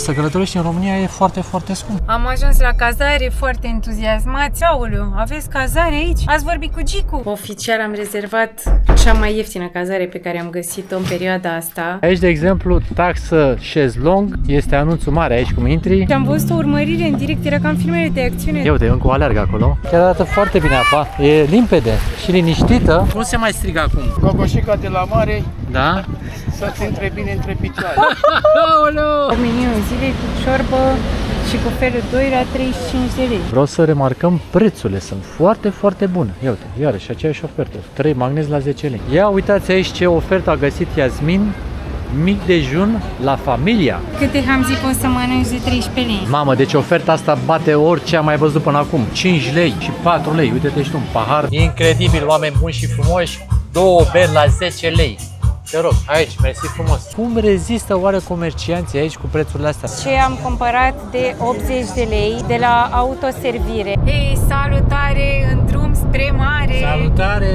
Să călătorești în România e foarte, foarte scump. Am ajuns la cazare foarte entuziasmați. Aoleu, aveți cazare aici? Ați vorbit cu Gicu? Oficial am rezervat cea mai ieftină cazare pe care am găsit-o în perioada asta. Aici, de exemplu, taxă șezlong, este anunțul mare aici cum intri. Și am văzut o urmărire în direct, era ca în filmele de acțiune. Ia uite, încă o alergă acolo. Chiar arată foarte bine apa, e limpede și liniștită. Cum se mai strigă acum? Cocoșica de la mare, Da? să-ți intre bine între picioare. O meniu în zile cu ciorbă și cu felul 2 la 35 de lei. Vreau să remarcăm prețurile, sunt foarte, foarte bune. Ia uite, iarăși aceeași ofertă. 3 magnezi la 10 lei. Ia uitați aici ce ofertă a găsit Iasmin. Mic dejun la familia. Câte hamzi poți să mănânci de 13 lei? Mamă, deci oferta asta bate orice am mai văzut până acum. 5 lei și 4 lei. Uite-te și tu, un pahar. Incredibil, oameni buni și frumoși. 2 beri la 10 lei. Te rog, aici, mersi frumos. Cum rezistă oare comercianții aici cu prețurile astea? Ce am cumpărat de 80 de lei de la autoservire. Hei, salutare în drum spre mare! Salutare!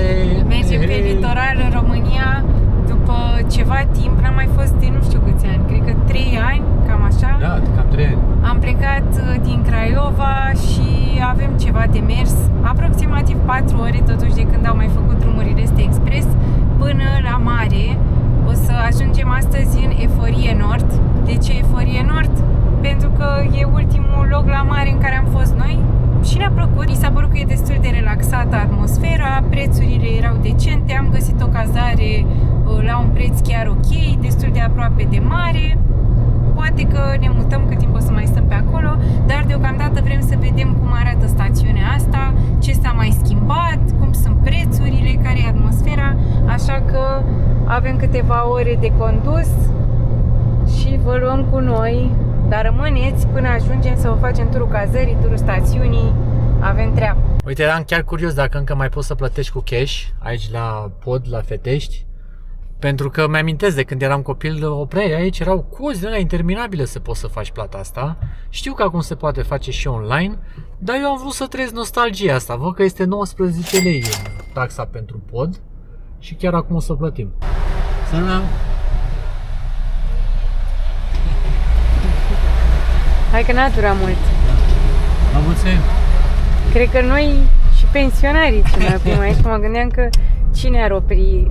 Mergem pe litoral în România după ceva timp, n-am mai fost de nu știu câți ani, cred că 3 ani, cam așa. Da, cam 3 ani. Am plecat din Craiova și avem ceva de mers, aproximativ 4 ore totuși de când au mai făcut drumurile astea expres până la mare. O să ajungem astăzi în Eforie Nord. De ce Eforie Nord? Pentru că e ultimul loc la mare în care am fost noi și ne-a plăcut. Mi s-a părut că e destul de relaxată atmosfera, prețurile erau decente, am găsit o cazare la un preț chiar ok, destul de aproape de mare. Poate că ne mutăm cât timp o să mai stăm pe acolo, dar deocamdată vrem să vedem cum arată stațiunea asta, ce s-a mai schimbat, cum sunt prețurile, care e atmosfera, așa că avem câteva ore de condus și vă luăm cu noi, dar rămâneți până ajungem să vă facem turul cazării, turul stațiunii, avem treabă. Uite, eram chiar curios dacă încă mai poți să plătești cu cash aici la pod, la Fetești. Pentru că mi-amintesc de când eram copil, opreai aici, erau cozi de alea interminabile să poți să faci plata asta. Știu că acum se poate face și online, dar eu am vrut să trăiesc nostalgia asta. Văd că este 19 lei taxa pentru pod și chiar acum o să plătim. Salut! Hai că n-a durat mult. La mulți ani! Cred că noi și pensionarii ce mai oprim aici, că mă gândeam că cine ar opri?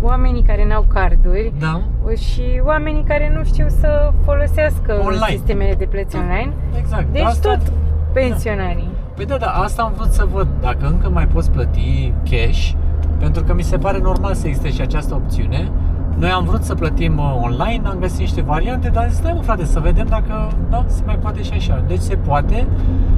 Oamenii care n-au carduri, Da. și oamenii care nu știu să folosească Online. sistemele de plăți online. Exact. Deci asta... tot pensionarii. Păi da, asta am vrut să văd, dacă încă mai poți plăti cash, pentru că mi se pare normal să existe și această opțiune. Noi am vrut să plătim online, am găsit niște variante, dar stai mă frate, să vedem dacă se mai poate și așa. Deci se poate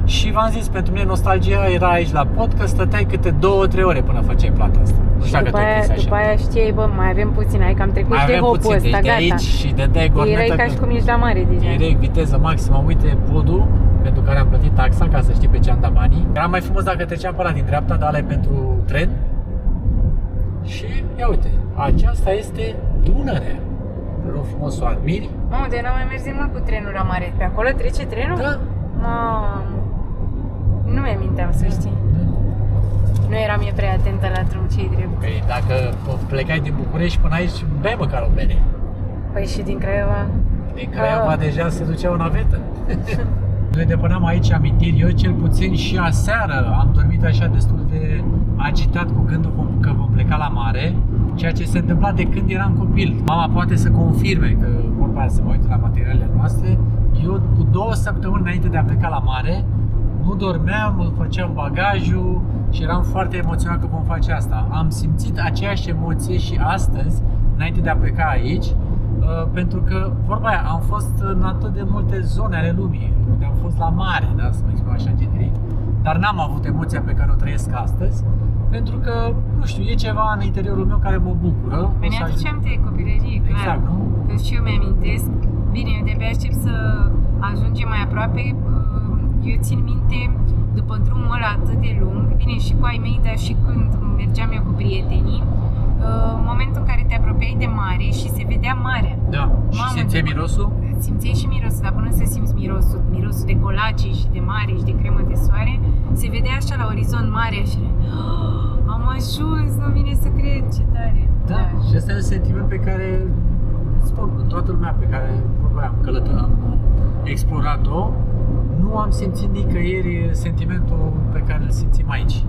și v-am zis, pentru mine nostalgia era aici la pod, că stăteai câte 2-3 ore până făceai plata asta. Nu știu dacă După aia știai, bă, mai avem puțin, hai că am trecut mai de avem hopul puțin, ăsta, deci de gata. aici și dădeai gornetă. Erai ca și cum ești la mare deja. Direct, viteză maximă, uite podul pentru care am plătit taxa, ca să știi pe ce am dat banii. Era mai frumos dacă treceam pe ăla din dreapta, dar ăla e pentru tren. Și ia uite, aceasta este Dunărea. Te rog frumos să o admiri. Mamă, de n-am mai mers mult cu trenul la mare. Pe acolo trece trenul? Da. Mamă, nu mi-aminteam, să știi. Nu eram eu prea atentă la drum, ce-i drept. Păi dacă plecai din București până aici, bei măcar o bere. Păi și din Craiova? Din Craiova deja se ducea o navetă. Noi depuneam aici amintiri, eu cel puțin și aseară am dormit așa destul de agitat cu gândul că vom pleca la mare, ceea ce se întâmpla de când eram copil. Mama poate să confirme că vorba aia se mă uită la materialele noastre. Eu cu 2 săptămâni înainte de a pleca la mare nu dormeam, făceam bagajul și eram foarte emoționat că vom face asta. Am simțit aceeași emoție și astăzi, înainte de a pleca aici, pentru că, vorba aia, am fost în atât de multe zone ale lumii, unde am fost la mare, da, să mă exprim așa generic, dar n-am avut emoția pe care o trăiesc astăzi, pentru că, nu știu, e ceva în interiorul meu care mă bucură. Păi ne aduceam de copilărie, clar. Exact, nu? Că și eu mi-amintesc. Bine, eu de-abia aștept să ajungem mai aproape. Eu țin minte, după drumul ăla atât de lung, bine, și cu ai mei, dar și când mergeam eu cu prietenii, momentul în care te apropiai de mare și se vedea marea. Da, și simțeai mirosul? Simțeai și mirosul, dar până să simți mirosul de colace și de mare și de cremă de soare, se vedea așa la orizont mare și am ajuns, nu vine să cred, ce tare. Da, și ăsta e un sentiment pe care, spun, în toată lumea pe care am explorat-o, nu am simțit nicăieri sentimentul pe care îl simțim aici.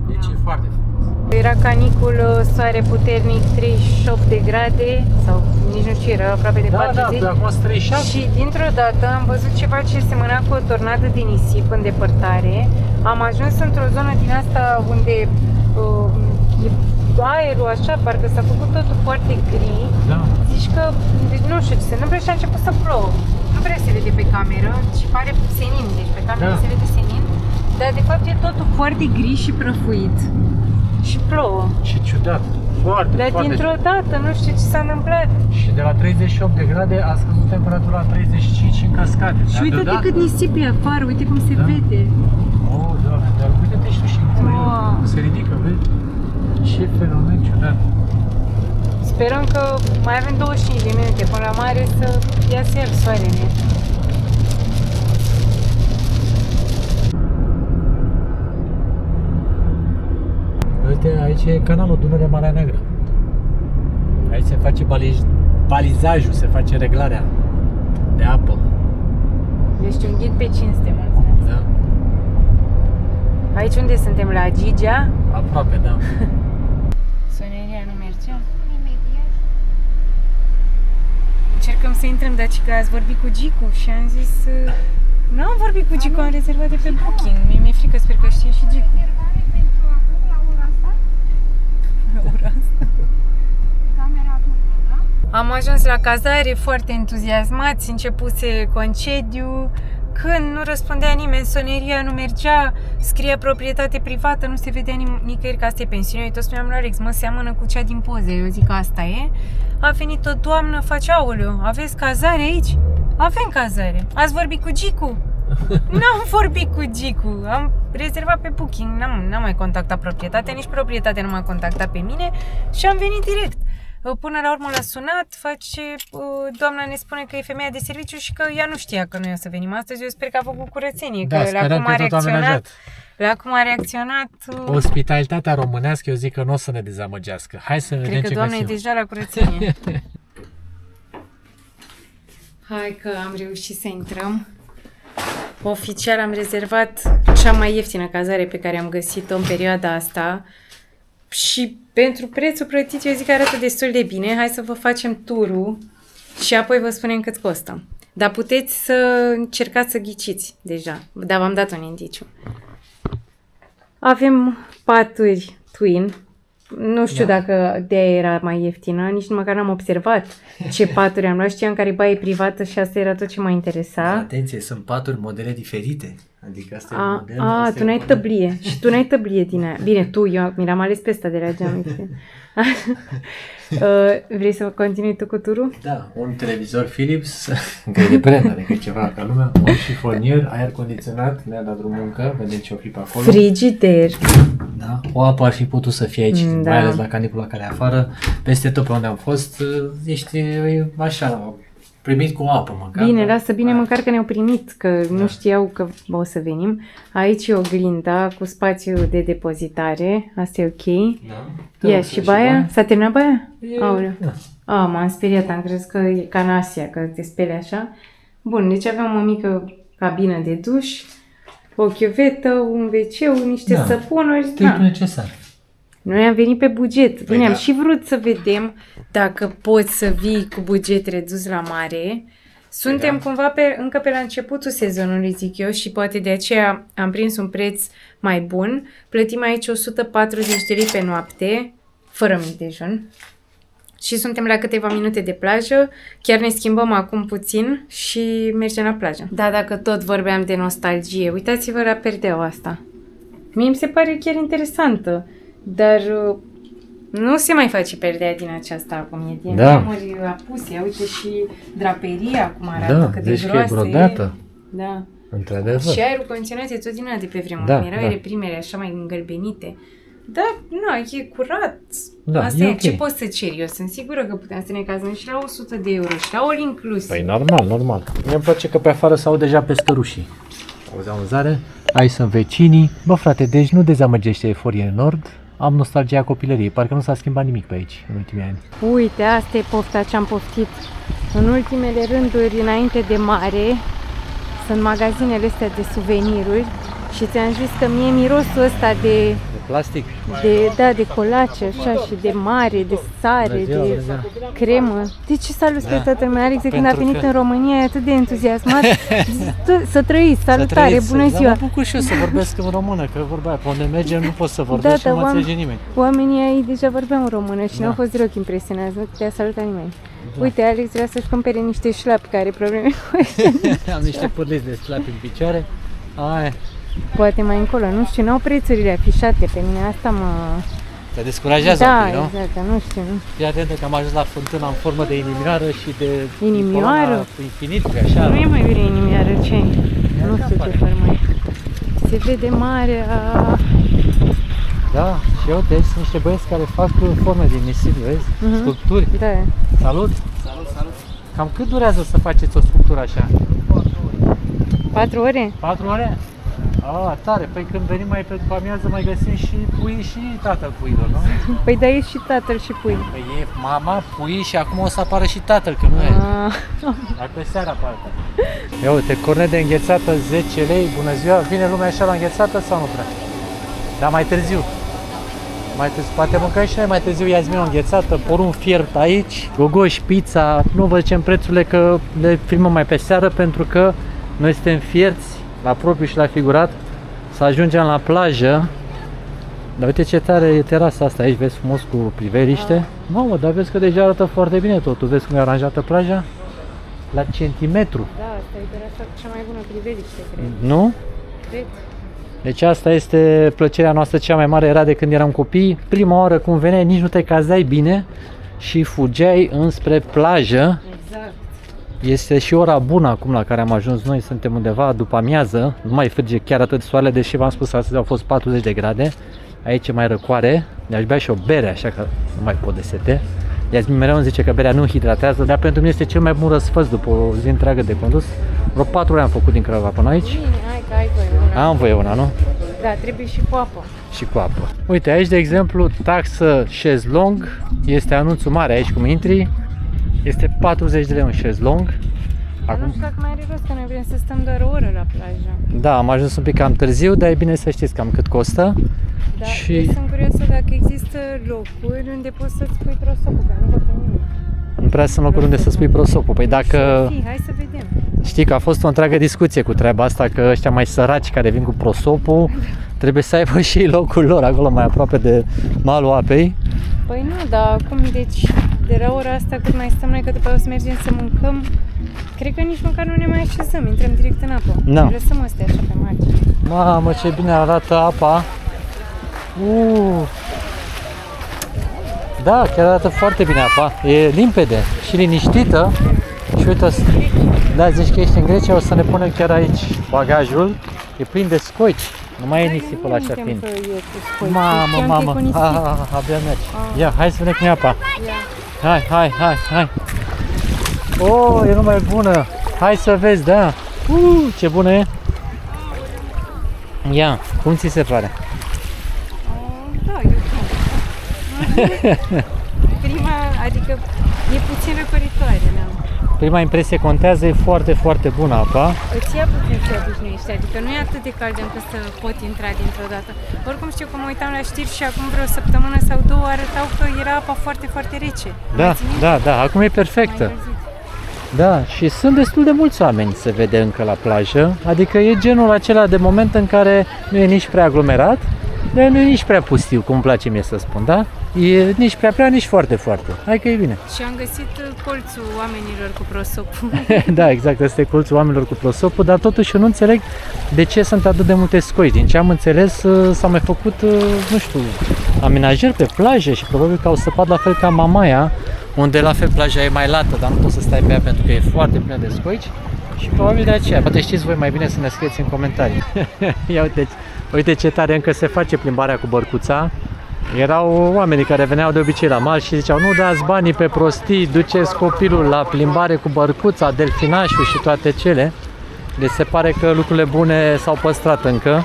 Deci e foarte frumos. Era canicul, soare puternic, 38 de grade, sau nici nu știu, era aproape de 40. Da, acum 37. Și dintr-o dată am văzut ceva ce semăna cu o tornadă de nisip în depărtare. Am ajuns într-o zonă din asta unde e aerul așa, parcă s-a făcut totul foarte gri. Da. Zici că nu știu ce se întâmplă și a început să plouă. Nu prea se vede pe cameră și pare senin, deci pe cameră se vede senin. Dar de fapt e totul foarte gri și prăfuit. Și plouă. Și ciudat. Foarte, Dar foarte dintr-o dată, nu știu ce s-a întâmplat. Și de la 38 de grade a scăzut temperatura la 35 și în cascade. Și uite-te cât nisip e afară, uite cum se vede. Oh, Doamne, dar uite-te și tu și Wow. se ridică, vezi? Ce fenomen ciudat. Sperăm că mai avem 25 de minute până la mare să iasă iar soarele. Uite, aici e canalul Dunăre-Marea Neagră. Aici se face balizajul, se face reglarea de apă. Deci un ghid pe cinste, mulțumesc. Da? Aici unde suntem? La Gigea? Aproape, da. Soneria nu mergea? Încercăm să intrăm, dar că ați vorbit cu Gicu și am zis... Nu am vorbit cu Gicu, am rezervat de pe Booking. Mi-e frică, sper că știe și Gicu. Rezervare pentru acum, la ora asta? La ora asta. Camera dublă, da? Am ajuns la cazare foarte entuziasmați, începuse concediu. Când nu răspundea nimeni, soneria nu mergea, scria proprietate privată, nu se vedea nicăieri că asta e pensiunea. Eu tot spuneam lui Alex, mă, seamănă cu cea din poze, eu zic că asta e. A venit o doamnă, face, aoleu, aveți cazare aici? Avem cazare. Ați vorbit cu Gicu? N-am vorbit cu Gicu, am rezervat pe Booking, n-am mai contactat proprietatea, nici proprietatea nu m-a contactat pe mine și am venit direct. Până la urmă l-a sunat, doamna ne spune că e femeia de serviciu și că ea nu știa că noi o să venim astăzi. Eu sper că a făcut curățenie, Da, că la cum a reacționat... Ospitalitatea românească, eu zic că nu o să ne dezamăgească. Hai să vedem ce Cred că doamna e găsim. deja la curățenie. Hai că am reușit să intrăm. Oficial am rezervat cea mai ieftină cazare pe care am găsit-o în perioada asta. Și pentru prețul plătit, eu zic că arată destul de bine. Hai să vă facem turul și apoi vă spunem cât costă. Dar puteți să încercați să ghiciți deja. Dar v-am dat un indiciu. Avem paturi twin. Nu știu dacă de-aia era mai ieftină, nici măcar n-am observat ce paturi am luat. Știam care e baie privată și asta era tot ce mă interesa. Atenție, sunt paturi modele diferite. Adică asta e un model. Tu n-ai tăblie. Și tu n-ai tăblie din aia. Bine, tu, eu mi-am ales pe ăsta de la geam. Vrei să continui tu cu turul? Da, un televizor Philips, care e de brand, adică ceva ca lumea, un șifonier, aer condiționat, ne-a dat drumul încă, vedem ce o fi pe acolo. Frigider. Da, o apă ar fi putut să fie aici, Da. mai ales la canicula care e afară. Peste tot pe unde am fost, ești așa, primit cu apă măcar. Bine, da? lasă bine măcar că ne-au primit, că nu știau că o să venim. Aici e oglinda cu spațiu de depozitare, asta e ok. Da. Ia, și baia? S-a terminat baia? Aoleu. Da. M-am speriat, am crezut că e ca în Asia, că te speli așa. Bun, deci aveam o mică cabină de duș, o chiuvetă, un WC, niște săpunuri. Strict necesar. Noi am venit pe buget. Bine, am da. și vrut să vedem dacă poți să vii cu buget redus la mare. Suntem cumva încă pe la începutul sezonului, zic eu, și poate de aceea am prins un preț mai bun. Plătim aici 140 de lei pe noapte, fără mic dejun. Și suntem la câteva minute de plajă. Chiar ne schimbăm acum puțin și mergem la plajă. Da, dacă tot vorbeam de nostalgie, uitați-vă la perdeaua asta. Mie mi se pare chiar interesantă, dar nu se mai face perdea din aceasta acum. E din ramuri apuse. Uite și draperia cum arată, cât de deci groasă că e brodată. Da. Într-adevăr. Și aerul condiționat e tot din ăla de pe vremuri. Erau ele primele așa mai îngălbenite. Dar, nu, e curat. Da, Asta e e ok. ce pot să cer. Eu sunt sigură că puteam să ne cazăm și la 100 de euro și la all inclusiv. Păi normal. Mie îmi place că pe afară s-au deja păscărușii. Auzeau în zare. Aici sunt vecinii. Bă, frate, deci nu dezamăgește Euforie în Nord. Am nostalgia copilăriei. Parcă nu s-a schimbat nimic pe aici în ultimii ani. Uite, asta e pofta ce am poftit în ultimele rânduri înainte de mare. sunt magazinele astea de suveniruri și ți-am zis că mie mirosul ăsta de Plastic. de colace, așa, și de mare, de sare, de cremă. De ce salut pe toată lumea? Alex, de când a venit în România, e atât de entuziasmat. Să trăiți, salutare, bună ziua! Mă bucur și eu să vorbesc în română, că vorba aia, pe unde mergem nu pot să vorbesc și nu mă înțelege nimeni. Oamenii ai deja vorbeau în română și n-au fost deloc impresionați, nu te-a salutat nimeni. Uite, Alex vrea să-și cumpere niște șlapi care are probleme cu ăștia. Am niște pârliți de șlapi în picioare. Aia. Poate mai încolo, nu știu, n-au prețurile afișate, pe mine asta mă... Te descurajează un pic, nu? Da, exact, nu știu, nu. Fii atentă că am ajuns la fântâna în formă de inimioară și de... Inimioară? Infinit, că așa... Nu e mai bine inimioară, ce nu știu ce formă e. Se vede marea... Da, și eu, deci, sunt niște băieți care fac forme din nisip, vezi? Sculpturi. Da. Salut! Salut! Cam cât durează să faceți o sculptură așa? 4 ore? 4 ore? Tare. Păi când venim mai pe după amiază mai găsim și pui și tatăl puilor, nu? Păi da, e și tatăl și pui. Păi e mama, pui și acum o să apară și tatăl, că nu e. Mai pe seara apare. Ia uite, cornet de înghețată, 10 lei, bună ziua. Vine lumea așa la înghețată sau nu prea? Dar mai târziu. Poate mâncăm și noi mai târziu Iasmin o înghețată, porumb fiert aici, gogoși, pizza, nu vă zicem prețurile că le filmăm mai pe seară pentru că noi suntem fierți la propriu și la figurat să ajungem la plajă. Dar uite ce tare e terasa asta aici, vezi frumos cu priveliște. Mamă, dar vezi că deja arată foarte bine totul, vezi cum e aranjată plaja? La centimetru. Da, asta e terasa cu cea mai bună priveliște, cred. Nu? Cred. Deci asta este plăcerea noastră cea mai mare, era de când eram copii. Prima oară cum veneai, nici nu te cazeai bine și fugeai înspre plajă. Exact. Este și ora bună acum la care am ajuns noi, suntem undeva după amiază, nu mai frige chiar atât soarele, deși v-am spus astăzi au fost 40 de grade. Aici e mai răcoare, de-aș bea și o bere, așa că nu mai pot de sete. Iasmin mereu îmi zice că berea nu hidratează, dar pentru mine este cel mai bun răsfăț după o zi întreagă de condus. Vreo 4 ore am făcut din Craiova până aici. Bine, hai că ai voie una. Am voie una, nu? Da, trebuie și cu apă. Și cu apă. Uite, aici de exemplu, taxă șezlong, este anunțul mare aici cum intri, este 40 de lei un șezlong. Acum... Nu știu dacă mai are rost, că noi vrem să stăm doar o oră la plajă. Da, am ajuns un pic cam târziu, dar e bine să știți cam cât costă. Da, și... eu sunt curioasă dacă există locuri unde poți să-ți pui prosopul, că nu văd pe nimeni. Nu prea sunt locuri unde să spui prosopul. Păi dacă... Hai să vedem. Știi că a fost o întreagă discuție cu treaba asta, că ăștia mai săraci care vin cu prosopul trebuie să aibă și locul lor acolo mai aproape de malul apei. Păi nu, dar acum, deci, de la ora asta cât mai stăm noi, că după aia o să mergem să mâncăm, cred că nici măcar nu ne mai așezăm, intrăm direct în apă. Da. Lăsăm astea așa pe margine. Mamă, ce bine arată apa! Da, chiar arată foarte bine apa, e limpede și liniștită. Și uite, da, zici că ești în Grecia, o să ne punem chiar aici bagajul, e plin de scoici, nu mai e nisipul așa fin. Mamă, abia mergi. Ia, hai să vedem cum e apa. Hai. Oh, e numai bună. Hai să vezi, da. Ce bună e. Ia, cum ți se pare? Da, e ok. Prima, adică e puțin răcoritoare, da. Prima impresie contează, e foarte, foarte bună apa. Îți ia puțin să obișnuiești, adică nu e atât de cald încât să pot intra dintr-o dată. Oricum știu că mă uitam la știri și acum vreo săptămână sau două arătau că era apa foarte, foarte rece. Da, acum e perfectă. Da, și sunt destul de mulți oameni se vede încă la plajă, adică e genul acela de moment în care nu e nici prea aglomerat, dar nu e nici prea pustiu, cum îmi place mie să spun, da? E nici prea, nici foarte, foarte. Hai că e bine. Și am găsit colțul oamenilor cu prosopul. Da, exact, ăsta e colțul oamenilor cu prosopul, dar totuși eu nu înțeleg de ce sunt atât de multe scoici. Din ce am înțeles, s-au mai făcut, nu știu, amenajări pe plajă și probabil că au săpat la fel ca Mamaia, unde la fel plaja e mai lată, dar nu poți să stai pe ea pentru că e foarte plină de scoici și probabil de aceea. Poate știți voi mai bine să ne scrieți în comentarii. Ia uite ce tare încă se face plimbarea cu bărcuța. Erau oamenii care veneau de obicei la mal și ziceau nu dați banii pe prostii, duceți copilul la plimbare cu bărcuța, delfinașul și toate cele. Deci se pare că lucrurile bune s-au păstrat încă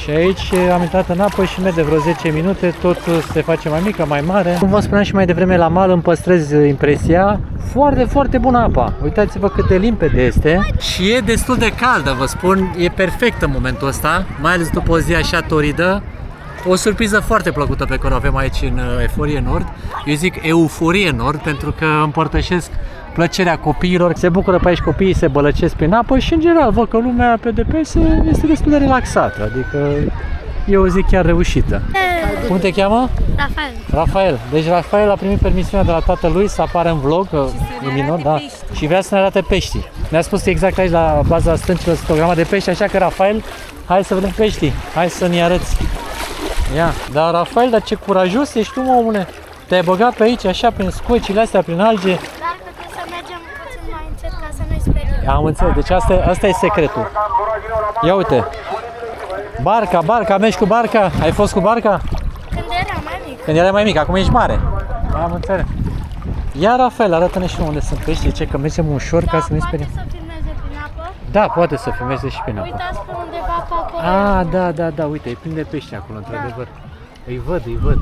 Și aici am intrat în apă și merge vreo 10 minute, tot se face mai mică, mai mare. Cum vă spuneam și mai devreme, la mal îmi păstrez impresia. Foarte, foarte bună apa. Uitați-vă cât de limpede este. Și e destul de caldă, vă spun. E perfect în momentul ăsta, mai ales după o zi așa toridă. O surpriză foarte plăcută pe care o avem aici în Eforie Nord. Eu zic Euforie Nord pentru că împărtășesc plăcerea copiilor. Se bucură pe aici copiii, se bălăcesc prin apă și în general văd că lumea pe DPS este destul de relaxată. Adică e o zi chiar reușită. Cum te cheamă? Rafael. Rafael. Deci Rafael a primit permisiunea de la tatălui să apară în vlog, e minor, da, și vrea să ne arate peștii. Ne-a spus exact aici la baza stâncilor sunt o grămadă de pești, așa că Rafael, hai să vedem peștii, hai să ne arăți. Ia, dar Rafael, dar ce curajos ești tu, mă, omule. Te-ai băgat pe aici, așa, prin scocile astea, prin alge. Dar că trebuie să mergem puțin mai încet ca să nu-i speriem. Am înțeles, deci asta e secretul. Ia uite. Barca, mergi cu barca? Ai fost cu barca? Când eram mai mic. Când erai mai mic, acum ești mare. Am înțeles. Ia, Rafael, arată-ne și unde sunt pești, zice că mergem ușor ca să nu-i speriem. Poate să filmeze prin apă? Da, poate să filmeze și prin apă. Uitați pe undeva pe acolo. Da, uite, e plin de pești acolo, într-adevăr. Îi văd.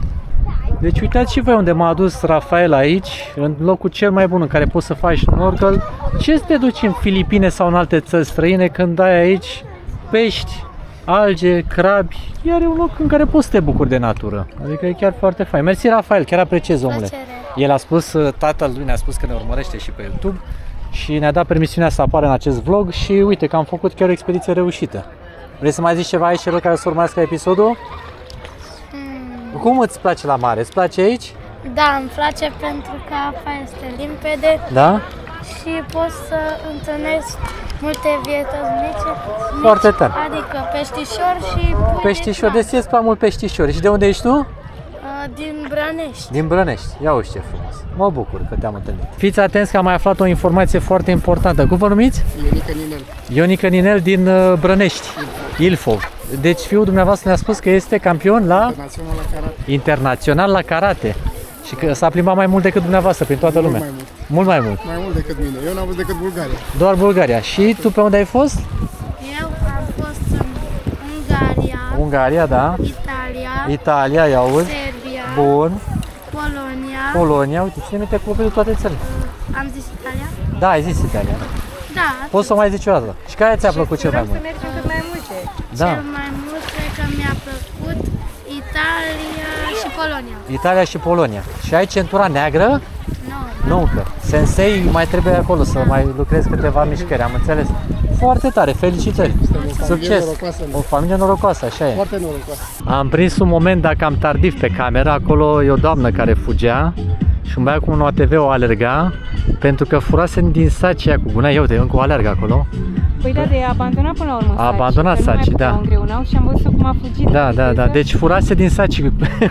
Deci uitați și voi unde m-a adus Rafael aici, în locul cel mai bun în care poți să faci snorkel. Ce să te duci în Filipine sau în alte țări străine când ai aici pești, alge, crabi, iar e un loc în care poți să te bucuri de natură. Adică e chiar foarte fain. Mersi, Rafael, chiar apreciez, omule. Plăcere. El a spus, tatăl lui ne-a spus că ne urmărește și pe YouTube și ne-a dat permisiunea să apară în acest vlog și uite că am făcut chiar o expediție reușită. Vrei să mai zici ceva aici celor care să urmărească episodul? Cum îți place la mare? Îți place aici? Da, îmi place pentru că apa este limpede Da? și poți să întâlnești multe vietăți mici. Foarte tare. Adică peștișor și pui Peștișor, din deci ești prea mult peștișori. Și de unde ești tu? Din Brănești. Din Brănești. Ia uite ce frumos. Mă bucur că te-am întâlnit. Fiți atenți că am mai aflat o informație foarte importantă. Cum vă numiți? Ionica Ninel. Ionica Ninel din Brănești, Ilfov. Deci fiul dumneavoastră ne-a spus că este campion la Internațional la karate. internațional la karate. Și că s-a plimbat mai mult decât dumneavoastră prin toată lumea. mai mult. Mult mai mult. Mai mult decât mine. Eu n-am văzut decât Bulgaria. Doar Bulgaria. Și tu pe unde ai fost? Eu am fost în Ungaria, Ungaria, da. Italia, ia auzi. Serbia, Bun. Polonia. Polonia, uite, ține minte cuvântul toate țările. Am zis Italia? Da, ai zis Italia. Da. Poți să o mai zici o dată. Și care ți-a plăcut cel mai mult? Să mergem cât mai multe. Da. Cel mai mult cred că mi-a plăcut Italia și Polonia. Italia și Polonia. Și ai centura neagră? Nu. Nu încă. Sensei mai trebuie acolo să mai lucrezi câteva mișcări, am înțeles. Foarte tare, felicitări. Succes. norocoasă. O familie norocoasă, așa e. Foarte norocoasă. Am prins un moment, dacă am tardiv pe cameră, acolo e o doamnă care fugea și un băiat cu un ATV o alerga pentru că furase din sacii cu gunoi. Ia uite, încă o alergă acolo. Păi da, de abandonat până la urmă A abandonat sacii, da. Îngreunau și am văzut cum a fugit. Da. Deci furase din saci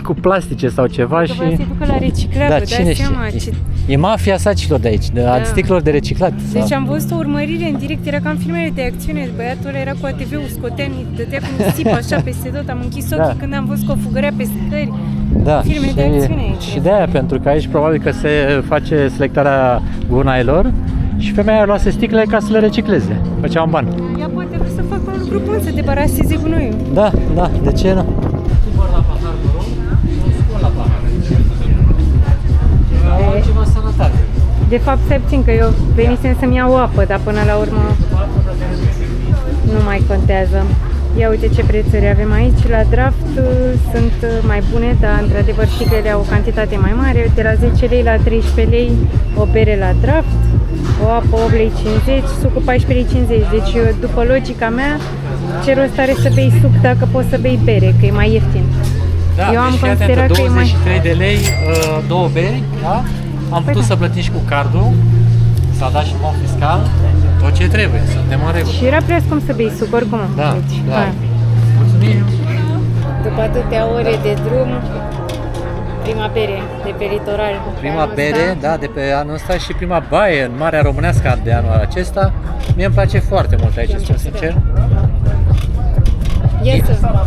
cu plastice sau ceva și... Că se ducă la reciclat, Da, vă cine dați seama știe? ce... E mafia sacilor de aici, a sticlelor de reciclat. Deci am văzut o urmărire în direct, era ca în filmele de acțiune, băiatul ăla era cu ATV-ul, scotea, dădea cu nisip așa peste tot, am închis ochii când am văzut că o fugărea pe scări. Da, Filme de acțiune aici. și de aia, pentru că aici probabil că se face selectarea gunoaielor și femeia luase sticlele ca să le recicleze. Făcea un ban. Ea poate vrea să facă un lucru bun, să debaraseze gunoiul. Da, de ce nu? La pahar, vă rog. La pahar. Ceva sănătate. De fapt, stai puțin, că eu venisem să-mi iau apă, dar până la urmă nu mai contează. Ia uite ce prețuri avem aici. La draft sunt mai bune, dar într-adevăr sticlele au o cantitate mai mare. De la 10 lei la 13 lei o bere la draft, o apă 8 lei 50, sucul 14 lei 50. Deci după logica mea, ce rost are să bei suc dacă poți să bei bere, că e mai ieftin. Da, Eu am deci considerat că e mai... 23 de lei, două beri, da? Am putut să plătim și cu cardul, s-a dat și bon fiscal, tot ce trebuie, suntem în regulă. Și era prea scump să bei suc, oricum. Da, Deci, da. hai. Mulțumim! După atâtea ore de drum, prima bere de pe litoral. Prima bere, da, de pe anul ăsta și prima baie în Marea Românească de anul acesta. Mie îmi place foarte mult aici, spun sincer.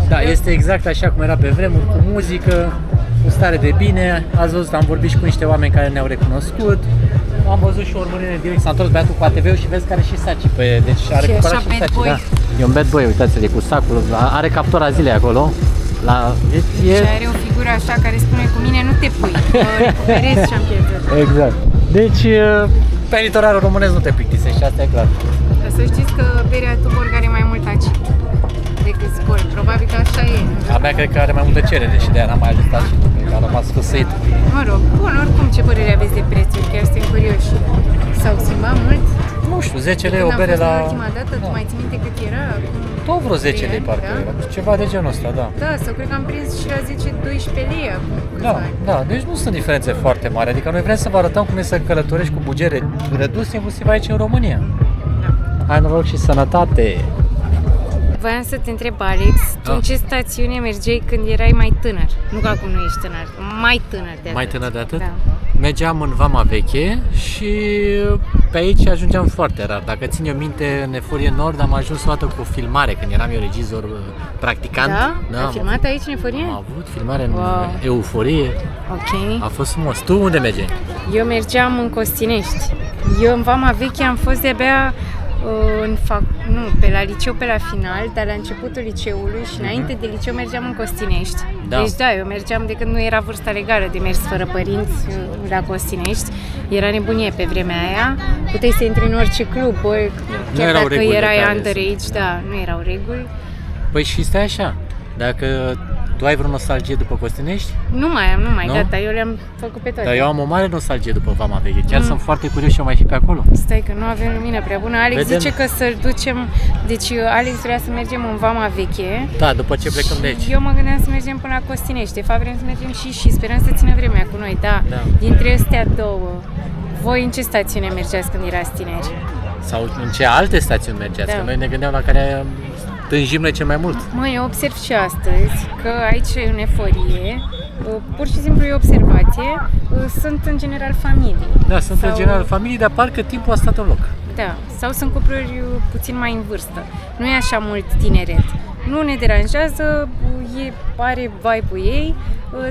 Da, este exact așa cum era pe vremuri, cu muzică, cu stare de bine. Ați văzut, am vorbit și cu niște oameni care ne-au recunoscut. am văzut și o urmărire direct, s-a întors băiatul cu ATV-ul și vezi că are și saci. Deci a recuperat așa și bad saci, boy. da. E un bad boy, uitați-le, cu sacul, are captura zilei acolo. Și are o figură așa care spune cu mine nu te pui, recuperezi ce am pierdut. Exact. Deci, pe litoralul românesc nu te plictisești și asta e clar. Dar să știți că berea Tuborg are mai mult acid decât Skol. Probabil că așa e. A mea cred că are mai multă cerere și de-aia n-am mai ajuns acid, că a rămas făsăit. Mă rog, bun, oricum ce părere aveți de prețuri? Chiar suntem curioși. S-au schimbat mult? Nu știu, 10 lei Când o am bere fost la... ultima dată, tu mai ții minte cât era? Tot vreo 10 lei ani, parcă da? era, ceva de genul ăsta, da. Da, sau cred că am prins și la 10-12 lei acum câțiva Da, ani. da, deci nu sunt diferențe foarte mari, adică noi vrem să vă arătăm cum e să călătorești cu bugere redus, inclusiv aici în România. Hai noroc și sănătate! Voiam să te întreb, Alex, tu în ce stațiune mergeai când erai mai tânăr? Nu că acum nu ești tânăr, mai tânăr de atât. Mai tânăr de atât? Da. Mergeam în Vama Veche și pe aici ajungeam foarte rar. Dacă țin eu minte, în Eforie Nord am ajuns o dată cu filmare, când eram eu regizor practicant. Da? Ai filmat aici în Eforie? Am avut filmare în Wow. Euforie, Ok. a fost frumos. Tu unde mergeai? Eu mergeam în Costinești. Eu în Vama Veche am fost de-abia pe la liceu pe la final, dar la începutul liceului și înainte de liceu mergeam în Costinești. Da. Deci da, eu mergeam de când nu era vârsta legală de mers fără părinți la Costinești. Era nebunie pe vremea aia. Puteai să intri în orice club, chiar erau dacă reguli erai care underage, da, nu erau reguli. Păi și stai așa, dacă tu ai vreo nostalgie după Costinești? Nu mai am, Nu? gata, eu le-am făcut pe toate. Dar eu am o mare nostalgie după Vama Veche, chiar sunt foarte curios și eu mai fi pe acolo. Stai că nu avem lumină prea bună. Alex Vedem. zice că să-l ducem, deci Alex vrea să mergem în Vama Veche. Da, după ce plecăm de aici. Eu mă gândeam să mergem până la Costinești. De fapt vrem să mergem și sperăm să țină vremea cu noi, da. Da. Dintre astea două, voi în ce stațiune mergeați când erați tineri? Sau în ce alte stațiuni mergeați, Da. că noi ne gândeam la care tânjim noi cel mai mult. Măi, eu observ și astăzi că aici în Eforie, pur și simplu e observație, sunt în general familii. Da, sunt Sau- în general familii, dar parcă timpul a stat în loc. Da, sau sunt cupluri puțin mai în vârstă. Nu e așa mult tineret. Nu ne deranjează, are vibe-ul ei,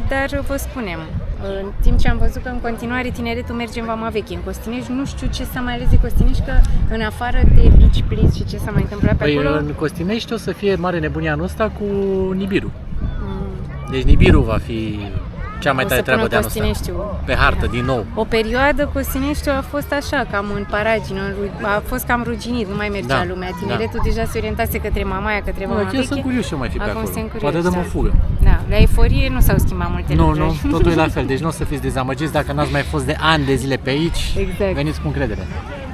dar vă spunem, în timp ce am văzut că în continuare tineretul merge în Vama Veche, în Costinești, nu știu ce s-a mai ales de Costinești, că în afară de Beach Please și ce s-a mai întâmplat pe Păi acolo... în Costinești o să fie mare nebunia anul ăsta cu Nibiru. Deci Nibiru va fi cea mai o tare să treabă pună de anul ăsta. Costineștiul. Pe hartă, din nou. O perioadă Costineștiul a fost așa, cam în paragină, a fost cam ruginit, nu mai mergea Da, lumea. Tineretul deja se orientase către Mamaia, către Vama Chiar Veche. sunt curios și eu mai fi pe Acum acolo. sunt curios, Poate dăm da. o fugă. Da, la Eforie nu s-au schimbat multe Nu, lucruri. nu, totul e la fel. Deci nu o să fiți dezamăgiți dacă n-ați mai fost de ani de zile pe aici. Exact. Veniți cu încredere.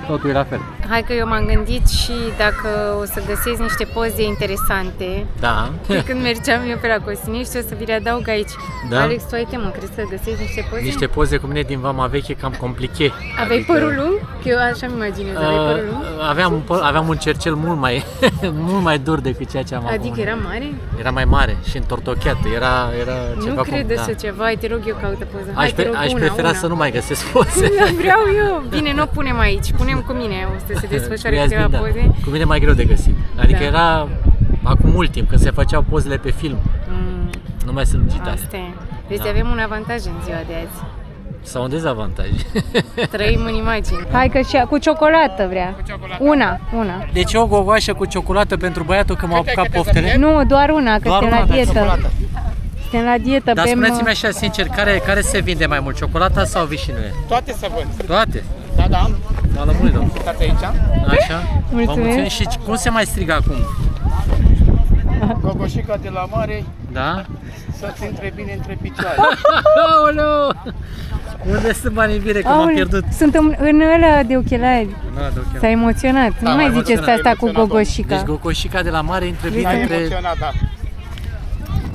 Totul e la fel. Hai că eu m-am gândit și dacă o să găsesc niște poze interesante Da. de când mergeam eu pe la Costinești, o să vi le adaug aici. Da? Alex, tu ai temă, crezi că găsești niște poze? Niște poze cu mine din Vama Veche cam compliche. Aveai părul lung? Că eu așa-mi imaginez, aveai părul lung? Aveam un cercel mult mai mult mai dur decât ceea ce am acum. Adică era mare? Era mai mare și întortocheat. Era ceva Nu cred da. așa ceva, hai te rog eu caută poză. Hai, Aș prefera să nu mai găsesc poze. Vreau eu. Bine, nu o punem aici, punem cu mine, o să se desfășoare Cu Iasmin, câteva da. poze. Cu mine mai greu de găsit. Adică Da. era acum mult timp, când se făceau pozele pe film. Nu mai sunt digitale. Asta e. Deci Da. avem un avantaj în ziua de azi. Sau un dezavantaj. Trăim în imagini. Hai că și cu ciocolată vrea. Una. Deci o gogoașă cu ciocolată pentru băiatul că m-au apucat poftele. Nu, doar una, că Doar suntem una, la da, dietă. Ciocolată. Suntem la dietă, Dar bem... spuneți-mi așa sincer, care se vinde mai mult, ciocolata sau vișinele? Toate se vând. Toate? Da, da, am. M-a lămurit, domnul. Uitați aici. Așa? Vă Mulțumesc. Și cum se mai strigă acum? Gogoșica de la mare Da? să-ți intre bine între picioare. Aoleu! Unde sunt banii bine, că m-am Aoleu, pierdut? sunt în ăla de ochelari. Da, de ok. S-a emoționat. Nu mai m-am ziceți emoționat. asta cu Emoționat, gogoșica. Deci gogoșica de la mare intră bine S-a între... emoționat, da.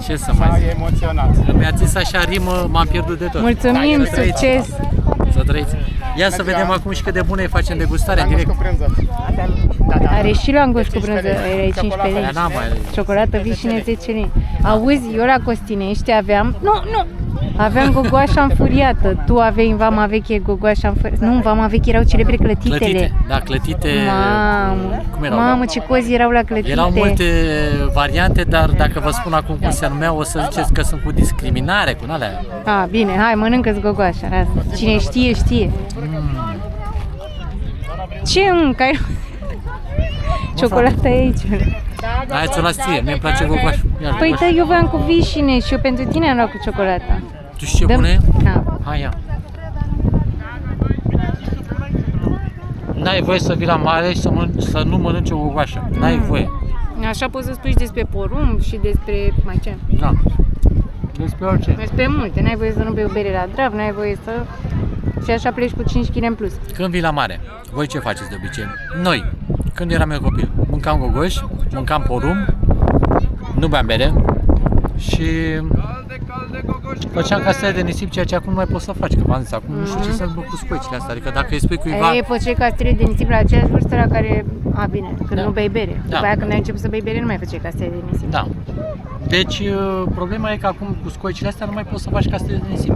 Ce să mai S-a zic? emoționat. Mi-a zis așa rimă, m-am pierdut de tot. Mulțumim, Da, să trăiți. succes! Să trăiți. Ia să vedem acum și cât de bună îi facem degustarea Angus direct. cu brânză. Da, da. Are și langoș cu 15 brânză, lei. era 15 Ciocolată. lei. Aia n-am mai... Ciocolată vișine 10 lei. Auzi, eu la Costinești aveam... Nu! Aveam gogoașa înfuriată. Tu aveai în Vama Veche gogoașa înfuriată. Nu, în Vama Veche erau celebre clătitele. Clătite, da, clătite... Mamă, Cum erau? mamă, ce cozi erau la clătite. Erau multe variante, dar dacă vă spun acum cum se numeau, o să ziceți că sunt cu discriminare, cu alea. A, bine, hai, mănâncă-ți gogoașa. Lasă. Cine știe, știe. Ce mâncai? Ciocolata e aici. Hai ți-o las ție, mie îmi place gogoașul. Păi da, eu voiam cu vișine și eu pentru tine am luat cu ciocolata. Tu știi ce bune? Da. Hai, ia. N-ai voie să vii la mare și să nu mănânci o gogoașă. N-ai voie. Așa poți să spui și despre porumb și despre mai ce? Da. Despre orice. Despre multe. N-ai voie să nu bei o bere la drav, n-ai voie să... Și așa pleci cu 5 kg în plus. Când vii la mare, voi ce faceți de obicei? Noi, când eram eu copil, mâncam gogoși, mâncam porumb, nu beam bere și făceam castele de nisip, ceea ce acum nu mai poți să faci, că v-am zis, acum nu știu ce să fac cu scoicile astea, adică dacă îi spui cuiva... Ei, poți castele de nisip la aceeași vârstă la care... A, bine, când Da. nu bei bere. Da. După aia când ai început să bei bere, nu mai făceai castele de nisip. Da. Deci, problema e că acum cu scoicile astea nu mai poți să faci castele de nisip.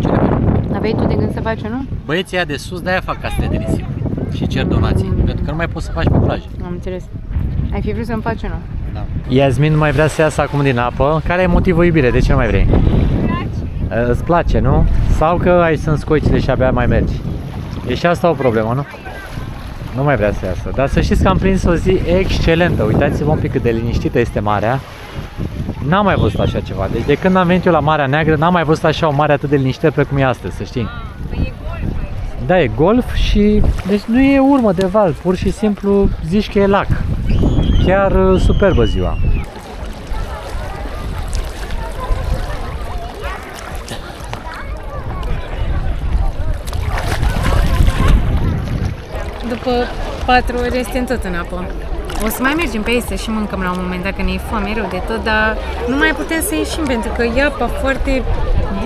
Ce le faci? Aveai tu de gând să faci, nu? Băieții ăia de sus de-aia fac castele de nisip și cer donații, pentru că nu mai poți să faci pe plajă. Am înțeles. Ai fi vrut să-mi faci unul? Da. Iasmin nu mai vrea să iasă acum din apă. Care e motivul, iubire? De ce nu mai vrei? Îți place, nu? Sau că ai sunt scoicile și abia mai mergi? E și asta o problemă, nu? Nu mai vrea să iasă. Dar să știți că am prins o zi excelentă. Uitați-vă un pic cât de liniștită este marea. N-am mai văzut așa ceva. Deci de când am venit eu la Marea Neagră, n-am mai văzut așa o mare atât de liniștită precum e astăzi, să știi. Păi e golf. Da, e golf și deci nu e urmă de val, pur și simplu zici că e lac. Chiar superbă ziua. După 4 ore suntem tot în apă. O să mai mergem pe ei să și mâncăm la un moment dacă ne e foame rău de tot, dar nu mai putem să ieșim pentru că e apa foarte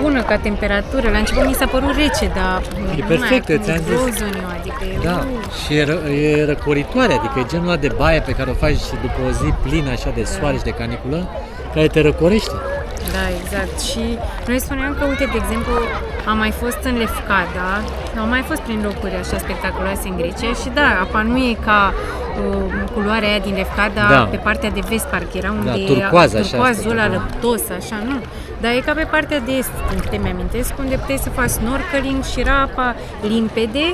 bună ca temperatură. La început mi s-a părut rece, dar E perfectă, ți-am zis. Adică e Da, și e răcoritoare, adică e genul ăla de baie pe care o faci după o zi plină așa de soare și de caniculă, care te răcorește. Da, exact. Și noi spuneam că, uite, de exemplu, am mai fost în Lefkada, am mai fost prin locuri așa spectaculoase în Grecia și da, apa nu e ca culoarea aia din Lefkada, Da. pe partea de vest, parcă era unde turcoaz, așa, turcoazul ăla spectaculos. răptos, așa, nu. Dar e ca pe partea de est, din câte mi-amintesc, unde puteai să faci snorkeling și era apa limpede,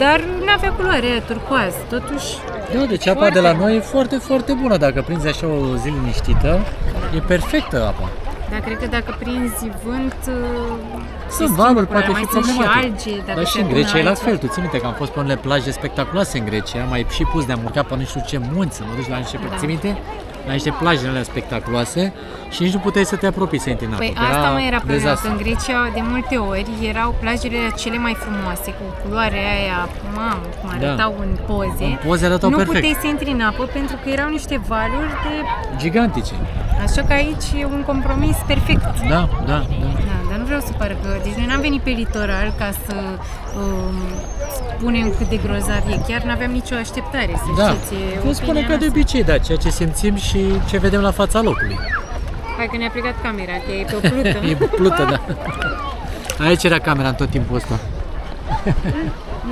dar nu avea culoarea aia turcoaz, totuși. Da, deci apa Foarte. de la noi e foarte, foarte bună. Dacă prinzi așa o zi liniștită, e perfectă apa. Dar cred că dacă prinzi vânt, Sunt valuri, poate mai fi sunt și problematic. alge, dacă Dar și se în adună Grecia e la alge. fel, tu ții minte că am fost pe unele plaje spectaculoase în Grecia, mai și pus de-am urcat pe nu știu ce munți, să mă duci la niște, ții minte? La niște plaje alea spectaculoase și nici nu puteai să te apropii să intri în apă. Păi că asta mai era problema, dezastru. că în Grecia de multe ori erau plajele cele mai frumoase, cu culoarea aia, mamă, cum arătau în poze. În poze arătau nu perfect. puteai să intri în apă pentru că erau niște valuri de... Gigantice. Așa că aici e un compromis perfect. Da, da, da. Da, dar nu vreau să pară că... Deci noi n-am venit pe litoral ca să spunem cât de grozav e. Chiar n-aveam nicio așteptare, să Da, știți. e vă spune opinia ca de noastră. obicei, da, ceea ce simțim și ce vedem la fața locului. Hai că ne-a plecat camera, că e pe o plută. E plută, da. Aici era camera în tot timpul ăsta.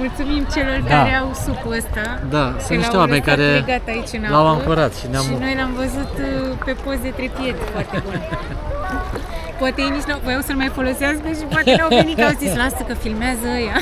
Mulțumim celor Da. care au supul ăsta. Da, că sunt niște l-au oameni lăsat care legat aici în l-au apă. ancorat și ne-am... Și noi l-am văzut pe poze trepied foarte bun. Poate ei nici nu voiau să-l mai folosească și poate n-au venit că au zis, lasă că filmează ăia.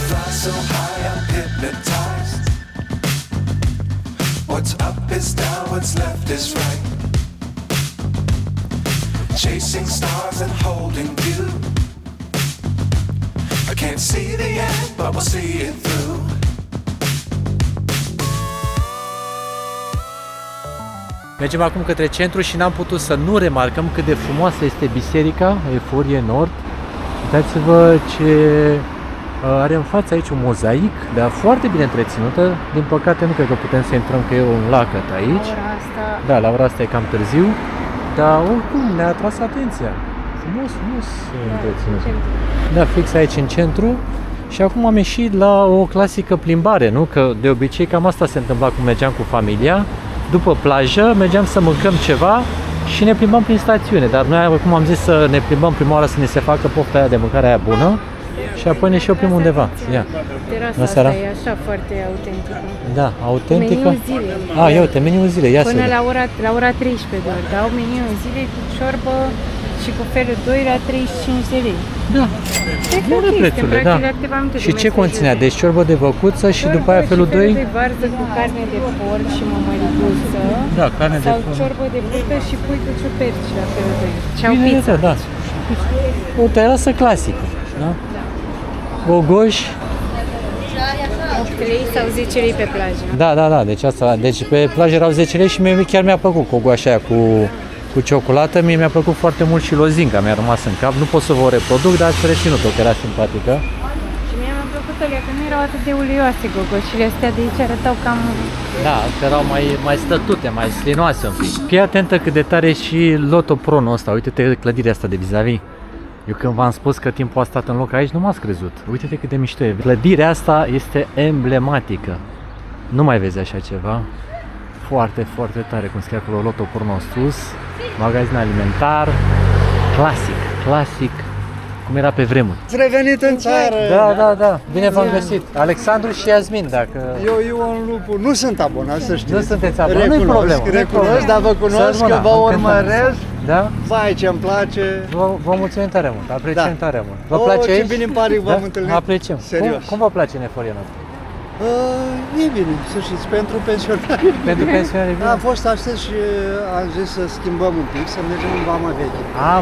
Fly so high, I'm hypnotized. What's up is down, what's left is right. Chasing stars and holding you. I can't see the end, but we'll see it through. Mergem acum către centru și n-am putut să nu remarcăm cât de frumoasă este biserica Eforie Nord. Uitați-vă ce are în față aici un mozaic, dar foarte bine întreținută. Din păcate nu cred că putem să intrăm, că e un lacăt aici. Da, la ora asta e cam târziu, dar oricum ne-a atras atenția. Frumos, frumos întreținut. Da, fix aici în centru. Și acum am ieșit la o clasică plimbare, nu? Că de obicei cam asta se întâmpla când mergeam cu familia. După plajă mergeam să mâncăm ceva și ne plimbam prin stațiune. Dar noi acum am zis să ne plimbăm prima oară să ne se facă pofta aia de mâncare aia bună și apoi ne și oprim undeva. Ia. Terasa La asta seara? e așa foarte autentică. Da, autentică. Meniul zilei. Ia uite, meniul zilei, ia să Până vedem. la ora 13 doar. Dau meniul zilei cu ciorbă și cu felul 2 la 35 de lei. Da. Cred că Bune ok, prețurile, suntem da. practic la câteva minute Și de ce mers conținea? jos. Deci ciorbă de văcuță și după aia Ciorbă felul și 2? de varză cu carne de porc și mămăliguță. Da, carne de Sau porc. ciorbă de fructă și pui cu ciuperci la felul 2. Și au Bine, pizza. da. O terasă clasică, da? Gogoși. 8 lei sau 10 lei pe plajă. Da, deci pe plajă erau 10 lei și mie chiar mi-a plăcut cogoașa aia cu ciocolată. Mie mi-a plăcut foarte mult și lozinca, mi-a rămas în cap. Nu pot să vă o reproduc, dar ați reținut-o, că era simpatică. Și mie mi-a plăcut alea, că nu erau atât de uleioase gogoșile astea de aici, arătau cam... Da, astea erau mai stătute, mai slinoase un pic. Fii atentă cât de tare e și Lotopronul ăsta. Uite-te clădirea asta de vis-a-vis. Eu când v-am spus că timpul a stat în loc aici, nu m-ați crezut. Uite-te cât de mișto e. Clădirea asta este emblematică. Nu mai vezi așa ceva. Foarte, foarte tare, cum scrie acolo Lotopronul sus. Magazin alimentar. Clasic. Cum era pe vremuri. Ați revenit în țară! Da. Bine v-am găsit. Alexandru și Iasmin, dacă... Eu Ion Lupu, nu sunt abonat, să știți. Nu sunteți abonat, nu-i problemă. Recunosc, dar vă cunosc, că vă urmăresc. Da? Vai, ce-mi place. Vă mulțumim tare mult, apreciem tare mult. Vă place ce aici? bine îmi pare că v-am întâlnit. Apreciem. Serios. Cum vă place Neforia? E bine, să știți, pentru pensionari. Pentru pensionari e bine? A fost astăzi și am zis să schimbăm un pic, să mergem în Vama Veche.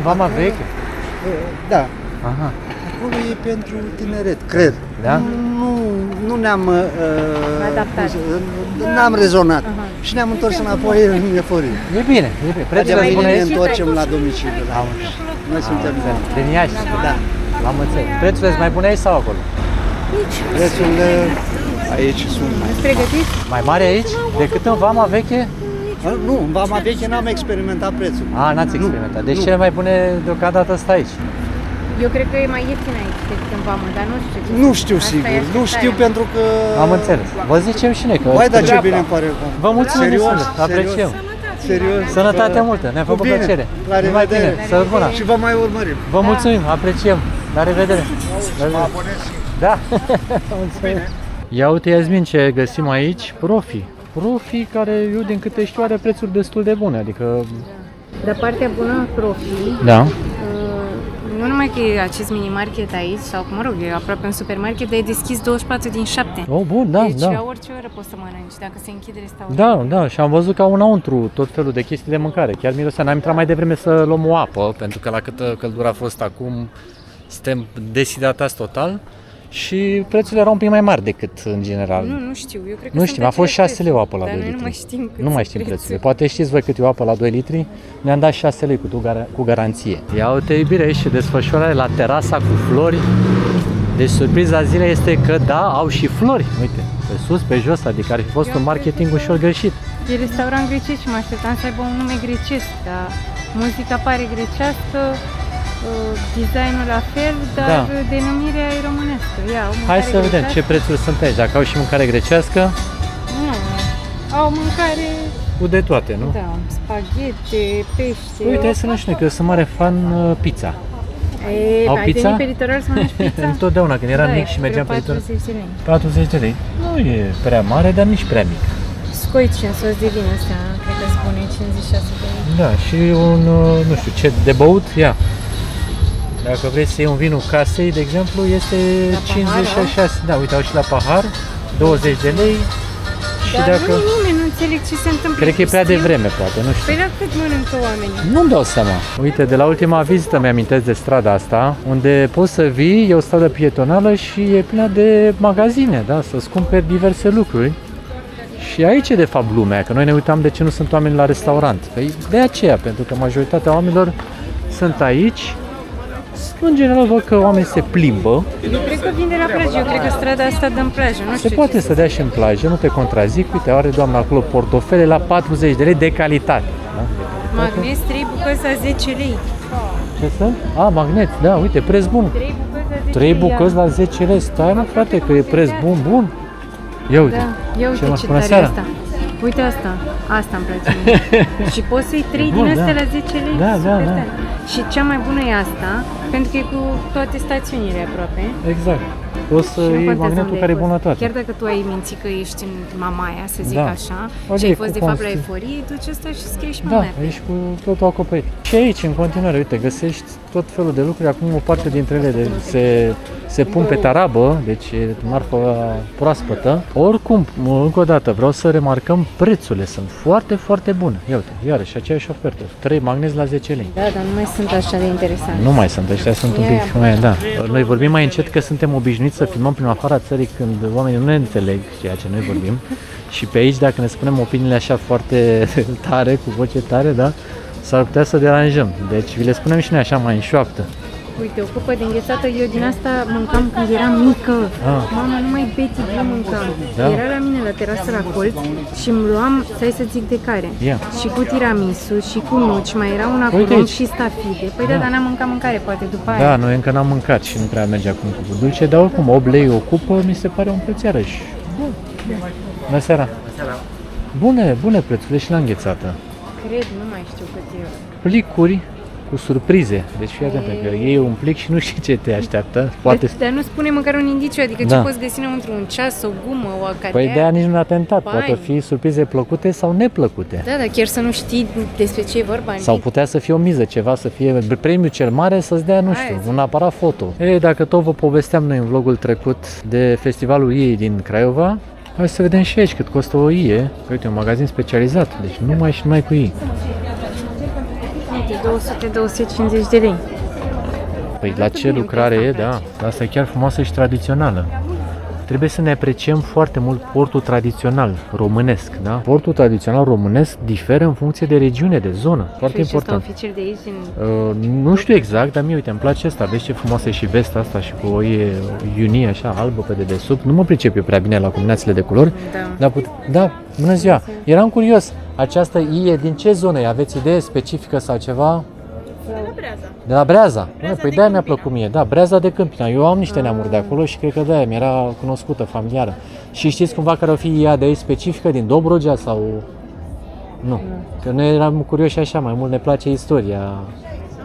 Vama Veche? Da. Aha. Acolo e pentru tineret, cred. Da? Nu ne-am Adaptat. N-am rezonat. Și ne-am întors înapoi în Neforie. E bine. Prețurile Mai bune bine ne aici? întoarcem la domiciliu. Noi suntem Din Iași? Da. Am înțeles. Prețurile sunt mai bune aici sau acolo? Prețurile aici sunt mai. Pregătiți? Mai mari aici decât în Vama Veche? Nu, în Vama Veche n-am experimentat prețul. N-ați experimentat. Deci cele mai bune deocamdată sunt aici. Eu cred că e mai ieftin aici decât în vamă, dar nu știu ce. Nu știu Asta e sigur, nu așteptarea. știu pentru că... Am înțeles. Vă zicem și noi că... Vai, dar ce bine îmi pare. Vă mulțumim Serios, destul, apreciem. Serios. Sănătate multă, ne-a făcut Bine, plăcere. la Numai bine, revedere. să bună. Și vă mai urmărim. Vă mulțumim, apreciem. La revedere. La revedere. Da. Mulțumim. Ia uite, Iasmin, ce găsim aici. Profi care, eu din câte știu, are prețuri destul de bune, adică... Dar partea bună, Profi, Da. nu numai că e acest mini-market aici, sau mă rog, e aproape un supermarket, dar e deschis 24 din 7. Oh, bun, da, Deci da. la orice oră poți să mănânci, dacă se închide restaurantul. Da, și am văzut că au înăuntru tot felul de chestii de mâncare. Chiar mirosea, n-am intrat mai devreme să luăm o apă, pentru că la câtă căldură a fost acum, suntem deshidratați total și prețurile erau un pic mai mari decât în general. Nu știu, eu cred că Nu sunt știm, a fost 6 lei o apă la 2 dar noi litri. nu mai știm cât Nu mai sunt știm prețurile. prețurile. Poate știți voi cât e o apă la 2 litri. Ne-am dat 6 lei cu garanție. Ia uite, iubire, și desfășurare la terasa cu flori. Deci surpriza zilei este că da, au și flori. Uite, pe sus, pe jos, adică ar fi fost un marketing ușor greșit. E restaurant grecesc și mă așteptam să aibă un nume grecesc, dar muzica pare grecească, designul la fel, dar denumirea e românească. Ia, o Hai mâncare să vedem ce grecească. prețuri sunt aici. Dacă au și mâncare grecească, Nu, au mâncare, cu de toate, nu? da, spaghete, pește. Uite, hai să nu știu, că sunt mare fan pizza. Au ai pizza? venit pe litoral să mănânci pizza? Întotdeauna, când eram Da, mic și e mergeam pe vreo litoral. 40 de lei. 40 de lei. Nu e prea mare, dar nici prea mic. Scoici în sos de vin ăsta, cred că spune 56 de lei. Da, și un, nu știu, ce de băut, ia. Dacă vrei să iei un vinul casei, de exemplu, este La 56. Da, uite, au și la pahar, 20 de lei. Și Dar dacă... nu, nimeni nu înțeleg ce se întâmplă. Cred că e prea Știu. devreme, poate, nu știu. Păi la cât mănâncă oamenii? Nu-mi dau seama. Uite, de la ultima vizită mi-amintesc de strada asta, unde poți să vii, e o stradă pietonală și e plină de magazine, da, să-ți cumperi diverse lucruri. Și aici e de fapt lumea, că noi ne uitam de ce nu sunt oameni la restaurant. Păi de aceea, pentru că majoritatea oamenilor sunt aici. În general văd că oamenii se plimbă. Eu cred că vin de la plajă, eu cred că strada asta dă în plajă, nu Se știu poate ce să dea și în plajă, nu te contrazic. Uite, are doamna acolo portofele la 40 de lei de calitate. Da? Magnes, 3 bucăți la 10 lei. Ce sunt? Magnet, da, uite, preț bun. 3 bucăți la 10 3 bucăți la 10 lei. Stai mă frate că e preț bun. Ia uite. Da, ia uite mai ce bună tare e seara. asta. Uite asta. Asta îmi place mie. Și poți să-i 3 din bun, astea da. la 10 lei. Da, super da. tare. Și cea mai bună e asta, pentru că e cu toate stațiunile aproape. Exact. Poți să Și nu iei contează magnetul unde care e ai bun la fost. toate. Chiar dacă tu ai mințit că ești în Mamaia, să zic Da. așa, Uite, și ai cu fost de fapt la consum. eforie, duci asta și scrie și Da, Mamaia. ești cu totul acoperit. Și aici, în continuare, uite, găsești tot felul de lucruri. Acum o parte dintre ele se pun pe tarabă, deci e marfă proaspătă. Oricum, încă o dată, vreau să remarcăm prețurile. Sunt foarte, foarte bune. Ia uite, iarăși aceeași ofertă. 3 magneți la 10 lei. Da, dar nu mai sunt așa de interesante. Nu mai sunt, ăștia sunt un Ia, pic mai, da. Noi vorbim mai încet că suntem obișnuiți să filmăm prin afara țării când oamenii nu ne înțeleg ceea ce noi vorbim. Și pe aici, dacă ne spunem opiniile așa foarte tare, cu voce tare, da, s-ar putea să deranjăm. Deci vi le spunem și noi așa mai în șoaptă. Uite, o cupă de înghețată, eu din asta mâncam când eram mică. Mama, numai Betty Blue mâncam. Da? Era la mine la terasă la colț și îmi luam, stai să zic de care. Ia. Și cu tiramisu, și cu nuci, mai era una cu Uite rom aici. și stafide. Păi da, dar n-am mâncat mâncare, poate după aia. Da, noi încă n-am mâncat și nu prea merge acum cu dulce, dar oricum 8 lei o cupă mi se pare un preț iarăși. Bun. Bună seara. Bune prețurile și la înghețată. Cred, nu mai știu cât e. Plicuri cu surprize. Deci fii atent că iei un plic și nu știi ce te așteaptă. Poate. Dar nu spune măcar un indiciu, adică Da. ce poți găsi înăuntru, un ceas, o gumă, o cardea. Păi de-aia nici nu a tentat. Bani. Poate fi surprize plăcute sau neplăcute. Da, dar chiar să nu știi despre ce e vorba. Sau putea să fie o miză, ceva, să fie premiul cel mare, să-ți dea, nu știu, Hai, un aparat foto. Ei, dacă tot vă povesteam noi în vlogul trecut de festivalul IE din Craiova, hai să vedem și aici cât costă o IE. Uite, un magazin specializat, deci numai și numai cu IE. 200-250 de lei. Păi la ce lucrare e, da, asta e chiar frumoasă și tradițională. Trebuie să ne apreciem foarte mult portul tradițional românesc, da? Portul tradițional românesc diferă în funcție de regiune, de zonă, foarte Și ăsta important. ofițer de aici din... Nu știu exact, dar mie, uite, îmi place asta. Vezi ce frumoasă e și vesta asta și cu o iunie așa albă pe dedesubt. Nu mă pricep eu prea bine la combinațiile de culori. Da. Da, bună ziua. Eram curios, această ie din ce zonă e? Aveți idee specifică sau ceva? De la Breaza. Păi de-aia mi-a plăcut mie. Da, Breaza de Câmpina. Eu am niște neamuri de acolo și cred că de-aia mi-era cunoscută, familiară. Și știți cumva care o fi ea de aici specifică, din Dobrogea sau... Nu. Că noi eram curioși așa, mai mult ne place istoria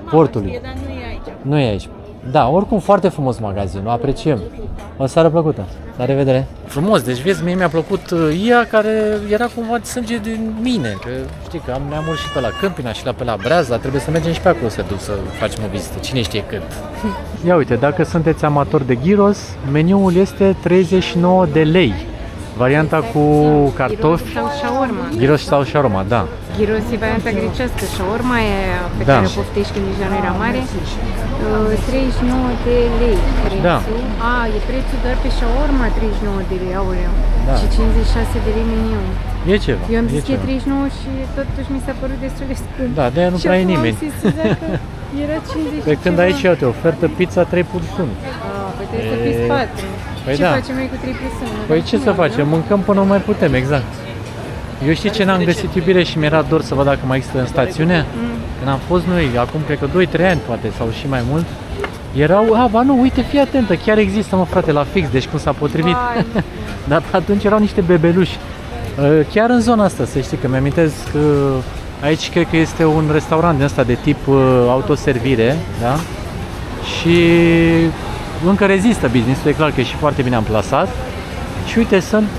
portului. Dar nu e aici. Nu e aici. Da, oricum foarte frumos magazinul, apreciem. O seară plăcută. La revedere. Frumos, deci vezi, mie mi-a plăcut ea care era cumva de sânge din mine. Că știi că am neamuri și pe la Câmpina și pe la Breaza, trebuie să mergem și pe acolo să duc să facem o vizită. Cine știe când. Ia uite, dacă sunteți amatori de gyros, meniul este 39 de lei. Varianta cu cartofi, Sau shawarma. gyros sau shawarma, da. Gyros e varianta grecească, shawarma e pe Da. care o poftești când deja nu era mare. 39 de lei prețul. Da. E prețul doar pe shawarma, 39 de lei, aoleu. Da. Și 56 de lei meniu. E ceva. Eu am zis că e ceva. 39 și totuși mi s-a părut destul de scump. Da, de-aia nu Și prea e acum nimeni. am sesizat că era 50 Pe și când ceva. aici, uite, ofertă pizza 3 plus 1. Păi trebuie să fiți 4. Păi Ce da. facem noi cu 3 plus 1? Păi ce să facem? Mâncăm până nu mai putem, exact. Eu știi ce n-am găsit, iubire, și mi-era dor să văd dacă mai există în stațiune? Când am fost noi, acum cred că 2-3 ani poate, sau și mai mult, erau, ba nu, uite, fii atentă, chiar există, mă frate, la fix, deci cum s-a potrivit. Dar atunci erau niște bebeluși. Chiar în zona asta, să știi, că mi-amintesc că aici cred că este un restaurant din ăsta de tip autoservire, da? Și încă rezistă business-ul, e clar că e și foarte bine amplasat. Și uite, sunt,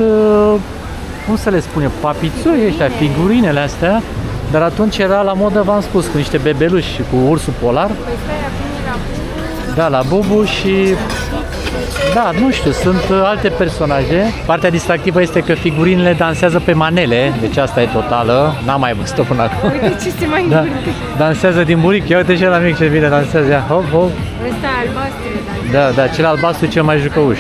cum să le spune, papițuri ăștia, figurinele astea, dar atunci era la modă, v-am spus, cu niște bebeluși și cu ursul polar. Păi stai, acum era Da, la Bubu și... Da, nu știu, sunt alte personaje. Partea distractivă este că figurinile dansează pe manele, deci asta e totală. N-am mai văzut-o până acum. Uite ce se mai Da, învârte. dansează din buric. Ia uite și la mic ce bine dansează. Ia, hop, hop. Ăsta albastru, dar... Da, cel albastru e cel mai jucăuș.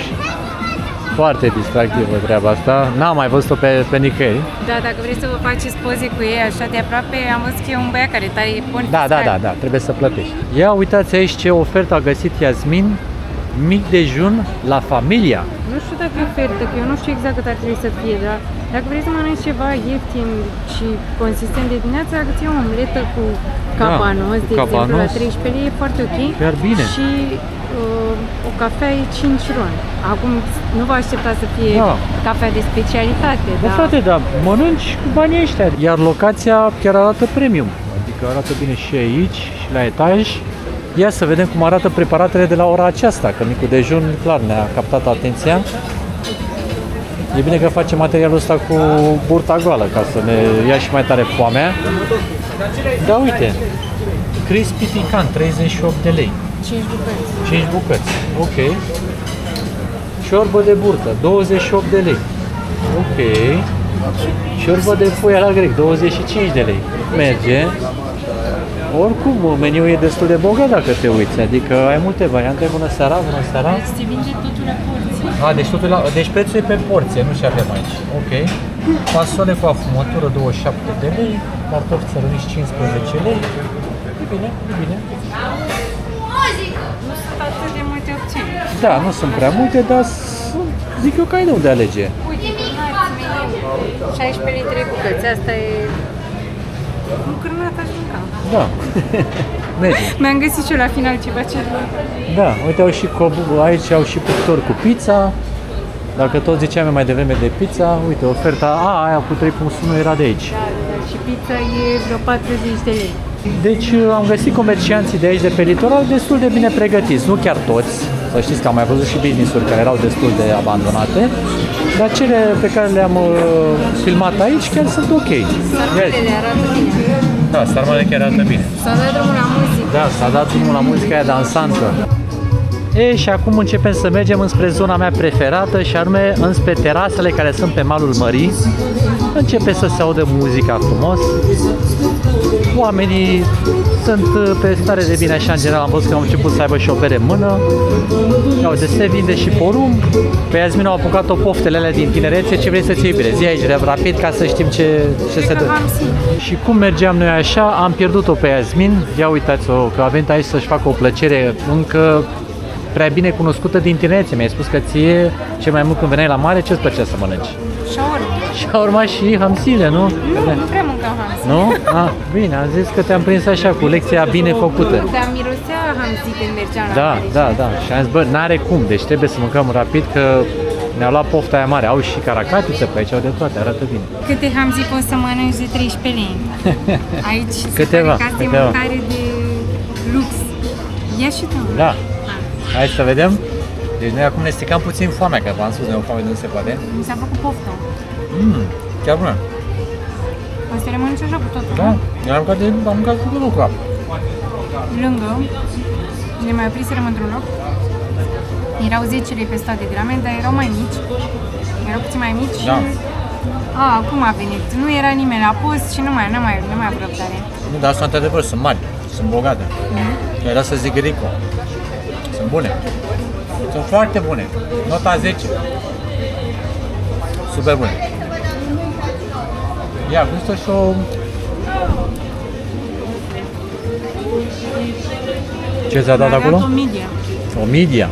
Foarte distractivă treaba asta. N-am mai văzut-o pe nicăieri. Da, dacă vrei să vă faceți poze cu ei așa de aproape, am văzut că e un băiat care taie bun Da, trebuie să plătești. Ia uitați aici ce ofertă a găsit Iasmin Mic dejun la familia. Nu știu dacă e ofertă, că eu nu știu exact cât ar trebui să fie, dar dacă vrei să mănânci ceva ieftin și consistent de dimineață, dacă ți iei o omletă cu cabanos, de exemplu, la 13 lei, e foarte ok. Chiar bine. Și o cafea e 5 ron. Acum nu vă aștepta să fie cafea de specialitate, Da, frate, dar mănânci cu banii ăștia. Iar locația chiar arată premium. Adică arată bine și aici, și la etaj. Ia să vedem cum arată preparatele de la ora aceasta, că micul dejun clar ne-a captat atenția. E bine că face materialul ăsta cu burta goală, ca să ne ia și mai tare foamea. Da, uite, crispy picant, 38 de lei. 5 bucăți. 5 bucăți, ok. Ciorbă de burtă, 28 de lei. Ok. Ciorbă de foie la grec, 25 de lei. Merge. Oricum, meniul e destul de bogat dacă te uiți, adică ai multe variante. Bună seara, bună seara. Se vinde totul la porție. Deci prețul e pe porție, nu și avem aici. Ok. Fasole cu afumătură, 27 de lei. Cartofi țărâniți, 15 lei. E bine, e bine. Nu sunt atât de multe opțiuni. Da, nu sunt prea multe, dar zic eu că ai de unde alege. Uite, cârnați meniu, 16 lei 3 bucăți, asta e... Un cârnat aș mânca. Da. Merge. Mi-am găsit și eu la final ceva ce Da, uite, au și aici au și cuptor cu pizza. Dacă tot ziceam eu mai devreme de pizza, uite, oferta aia cu 3.1 era de aici. Da, și pizza e vreo 40 de lei. Deci am găsit comercianții de aici, de pe litoral, destul de bine pregătiți. Nu chiar toți, să știți că am mai văzut și business-uri care erau destul de abandonate, dar cele pe care le-am filmat aici chiar sunt ok. Sarmalele arată bine. Da, sarmalele chiar arată bine. S-a dat drumul la muzică. Da, s-a dat drumul la muzica aia dansantă. E, și acum începem să mergem înspre zona mea preferată și anume înspre terasele care sunt pe malul mării. Începe să se audă muzica frumos. Oamenii sunt pe stare de bine așa în general, am văzut că au început să aibă și o bere în mână. Ia uite, se vinde și porumb. Pe Iasmin au apucat-o poftele alea din tinerețe, ce vrei să-ți iei bine? Zi aici rapid ca să știm ce se dă. Și cum mergeam noi așa, am pierdut-o pe Iasmin. Ia uitați-o că a venit aici să-și facă o plăcere încă prea bine cunoscută din tinerețe. Mi-ai spus că ție, cel mai mult când veneai la mare, ce-ți plăcea să mănânci? Shawarma. Shawarma și hamsile, nu? Nu prea mâncam hamsi. Nu? Ah, bine, am zis că te-am prins așa cu lecția bine făcută. Dar mirosea hamsi când mergeam la Da, mare. da, da. Și am zis, bă, n-are cum, deci trebuie să mâncăm rapid că ne-au luat pofta aia mare. Au și caracatiță pe aici, au de toate, arată bine. Câte hamsi poți să mănânci de 13 lei? Aici Câteva, se pare că asta e câteva. mâncare de lux. Ia și tu. Da. Hai să vedem. Deci noi acum ne stricam puțin foamea, că v-am spus, ne o foame de nu se poate. Mi s-a făcut poftă. Chiar bună. O să le mănânci așa cu totul, Da, nu? eu am mâncat cu totul cu apă. Lângă, ne mai opriserăm într-un loc. Erau 10 lei pe 100 de grame, dar erau mai mici. Erau puțin mai mici Da. și... acum a venit. Nu era nimeni la post și nu mai am răbdare. Nu, dar asta într-adevăr sunt mari, sunt bogate. Era să zic Rico. Sunt bune. Sunt foarte bune. Nota 10. Super bune. Ia, gustă și o... Ce ți-a dat Mi-a acolo? o midie. O midie.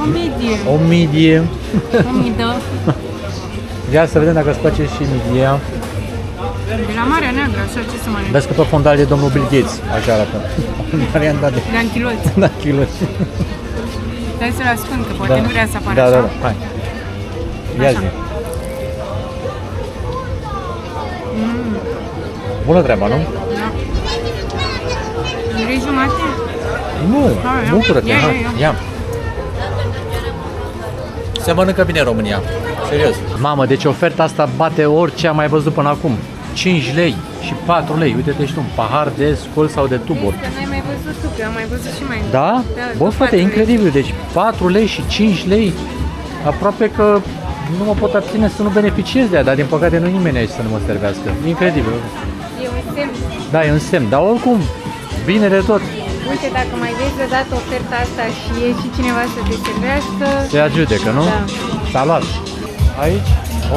O midie. O midie. O midă. Ia să vedem dacă îți place și midia. De la Marea Neagră, așa ce să mănânci. Vezi că pe fondal e domnul Bill Gates. Așa arată. Varianta de... De anchiloți. Da, kilos. Dai să-l ascund, că poate nu vrea să apară Da, așa. da, da. Hai. Ia Așa. zi. Bună treaba, nu? Da. Vrei jumate? Nu, Hai, ia. bucură-te, Ia, hai, ia, ia. ia. Se mănâncă bine în România, serios. Mamă, deci oferta asta bate orice am mai văzut până acum. 5 lei și 4 lei, uite-te și tu, un pahar de scol sau de tuburi. Vezi că n-ai mai văzut tu, că am mai văzut și mai Da? Bă, cu frate, 4 lei. incredibil, deci 4 lei și 5 lei, aproape că nu mă pot abține să nu beneficiez de ea, dar din păcate nu nimeni aici să nu mă servească. Incredibil. E un semn. Da, e un semn, dar oricum, bine de tot. Uite, dacă mai vezi odată oferta asta și e și cineva să te servească, Se adjudecă, nu? Da. S-a luat. Aici,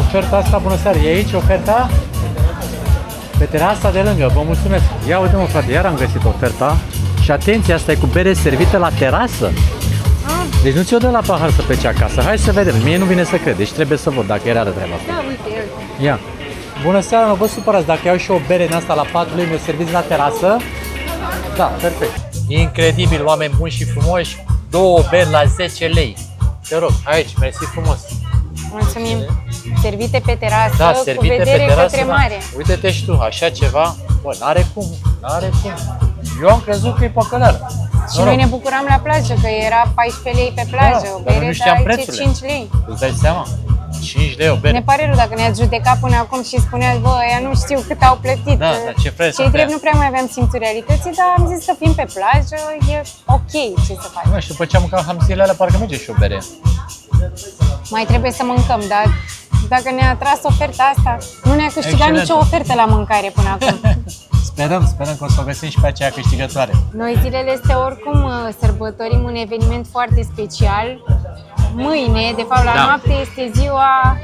oferta asta, bună seara, e aici oferta? Pe terasa de lângă, vă mulțumesc. Ia uite mă frate, iar am găsit oferta. Și atenție, asta e cu bere servită la terasă. Deci nu ți-o dă la pahar să pleci acasă. Hai să vedem. Mie nu vine să cred. Deci trebuie să văd dacă e reală treaba asta. Da, uite, Ia. Bună seara, nu vă supărați. Dacă iau și o bere în asta la 4 lei, mi-o serviți la terasă? Da, perfect. Incredibil, oameni buni și frumoși. 2 beri la 10 lei. Te rog, aici, mersi frumos. mulțumim. Servite pe terasă, Da, cu servite pe vedere terasă, către da. mare. Uite-te și tu, așa ceva, bă, n-are cum, n-are cum. Eu am crezut că e păcăleală. Și noi ne bucuram la plajă, că era 14 lei pe plajă, o dar noi bere nu știam de aici prețurile. 5 lei. Îți dai seama? 5 lei o bere. Ne pare rău dacă ne-ați judecat până acum și spuneați, bă, ăia nu știu cât au plătit. Da, dar ce vreți să Cei drept fac? nu prea mai aveam simțul realității, dar am zis să fim pe plajă, e ok, ce să faci. Bă, și după ce am mâncat hamsile alea, parcă merge și o bere. Mai trebuie să mâncăm, dar dacă ne-a tras oferta asta, nu ne-a câștigat Excelentă. nicio ofertă la mâncare până acum. Sperăm că o să o găsim și pe aceea câștigătoare. Noi zilele astea oricum sărbătorim un eveniment foarte special. Mâine, de fapt la Da. noapte, este ziua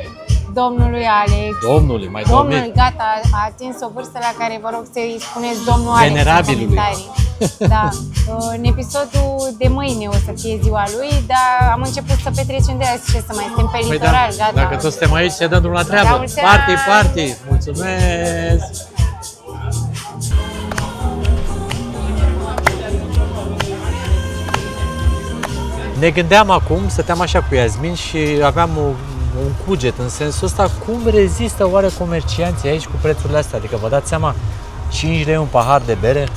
domnului Alex. Domnului, mai Domnul, dormit. gata, a atins o vârstă la care vă rog să-i spuneți domnul Alex în Venerabilului. comentarii. Da. În episodul de mâine o să fie ziua lui, dar am început să petrecem de azi, ce să mai suntem pe Păi litoral, da, gata. dacă toți suntem aici, se dăm drumul la treabă. La mulți ani! Party, party! Mulțumesc! Ne gândeam acum, stăteam așa cu Iasmin și aveam un cuget în sensul ăsta, cum rezistă oare comercianții aici cu prețurile astea? Adică vă dați seama, 5 lei un pahar de bere?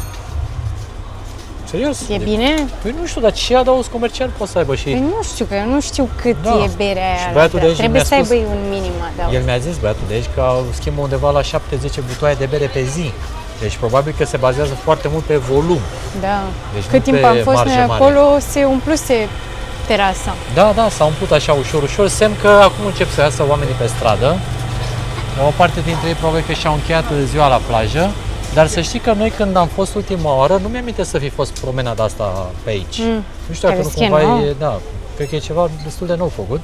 Serios? E bine? Păi nu știu, dar ce adaos comercial poate să aibă și... Păi nu știu, că eu nu știu cât Da. e berea Și aia. băiatul de aici Trebuie mi-a să spus- aibă un minim adaos. El mi-a zis, băiatul de aici, că schimbă undeva la 7-10 butoaie de bere pe zi. Deci probabil că se bazează foarte mult pe volum. Da. Deci Cât nu timp pe am fost marjă noi mare. acolo, se umpluse terasa. Da, s-a umplut așa ușor, ușor, semn că acum încep să iasă oamenii pe stradă. O parte dintre ei probabil că și-au încheiat ziua la plajă. Dar să știi că noi când am fost ultima oară, nu mi-am să fi fost promenada asta pe aici. Nu știu dacă nu Crezi că cumva e nou? e, da, cred că e ceva destul de nou făcut.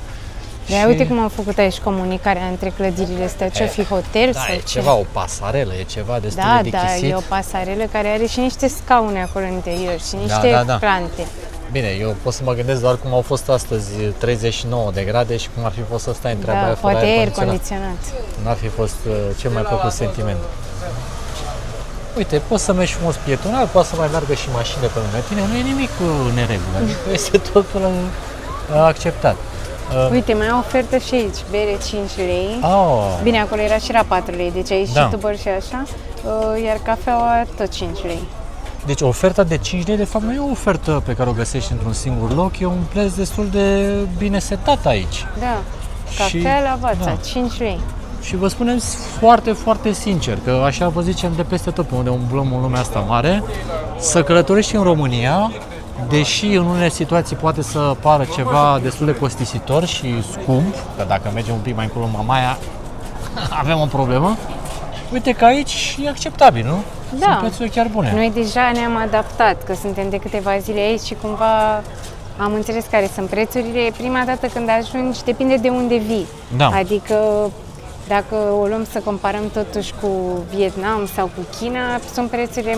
Dar uite cum am făcut aici comunicarea între clădirile astea, ce-o fi hotel Da, sau e ce? ceva, o pasarelă, e ceva destul Da, de da, dichisit. e o pasarelă care are și niște scaune acolo în interior și niște da, da. plante. Bine, eu pot să mă gândesc doar cum au fost astăzi 39 de grade și cum ar fi fost să stai în treaba Da, aia fără poate aer condiționat. condiționat. N-ar fi fost cel mai plăcut sentiment. Uite, poți să mergi frumos pietonal, poți să mai meargă și mașinile pe lângă tine, nu e nimic în neregulă, adică este totul acceptat. Uite, mai au ofertă și aici, bere 5 lei. Bine, acolo era și la 4 lei, deci aici Da. și tubăr și așa, iar cafeaua tot 5 lei. Deci oferta de 5 lei, de fapt, nu e o ofertă pe care o găsești într-un singur loc, e un preț destul de bine setat aici. Da, Și- cafea la Vața, da. 5 lei. Și vă spunem foarte, foarte sincer, că așa vă zicem de peste tot pe unde umblăm în lumea asta mare, să călătorești în România, deși în unele situații poate să pară ceva destul de costisitor și scump, că dacă mergem un pic mai încolo în Mamaia, avem o problemă, uite că aici e acceptabil, nu? Da. Sunt prețuri chiar bune. Noi deja ne-am adaptat, că suntem de câteva zile aici și cumva am înțeles care sunt prețurile. Prima dată când ajungi, depinde de unde vii. Da. Adică dacă o luăm să comparăm totuși cu Vietnam sau cu China, sunt prețurile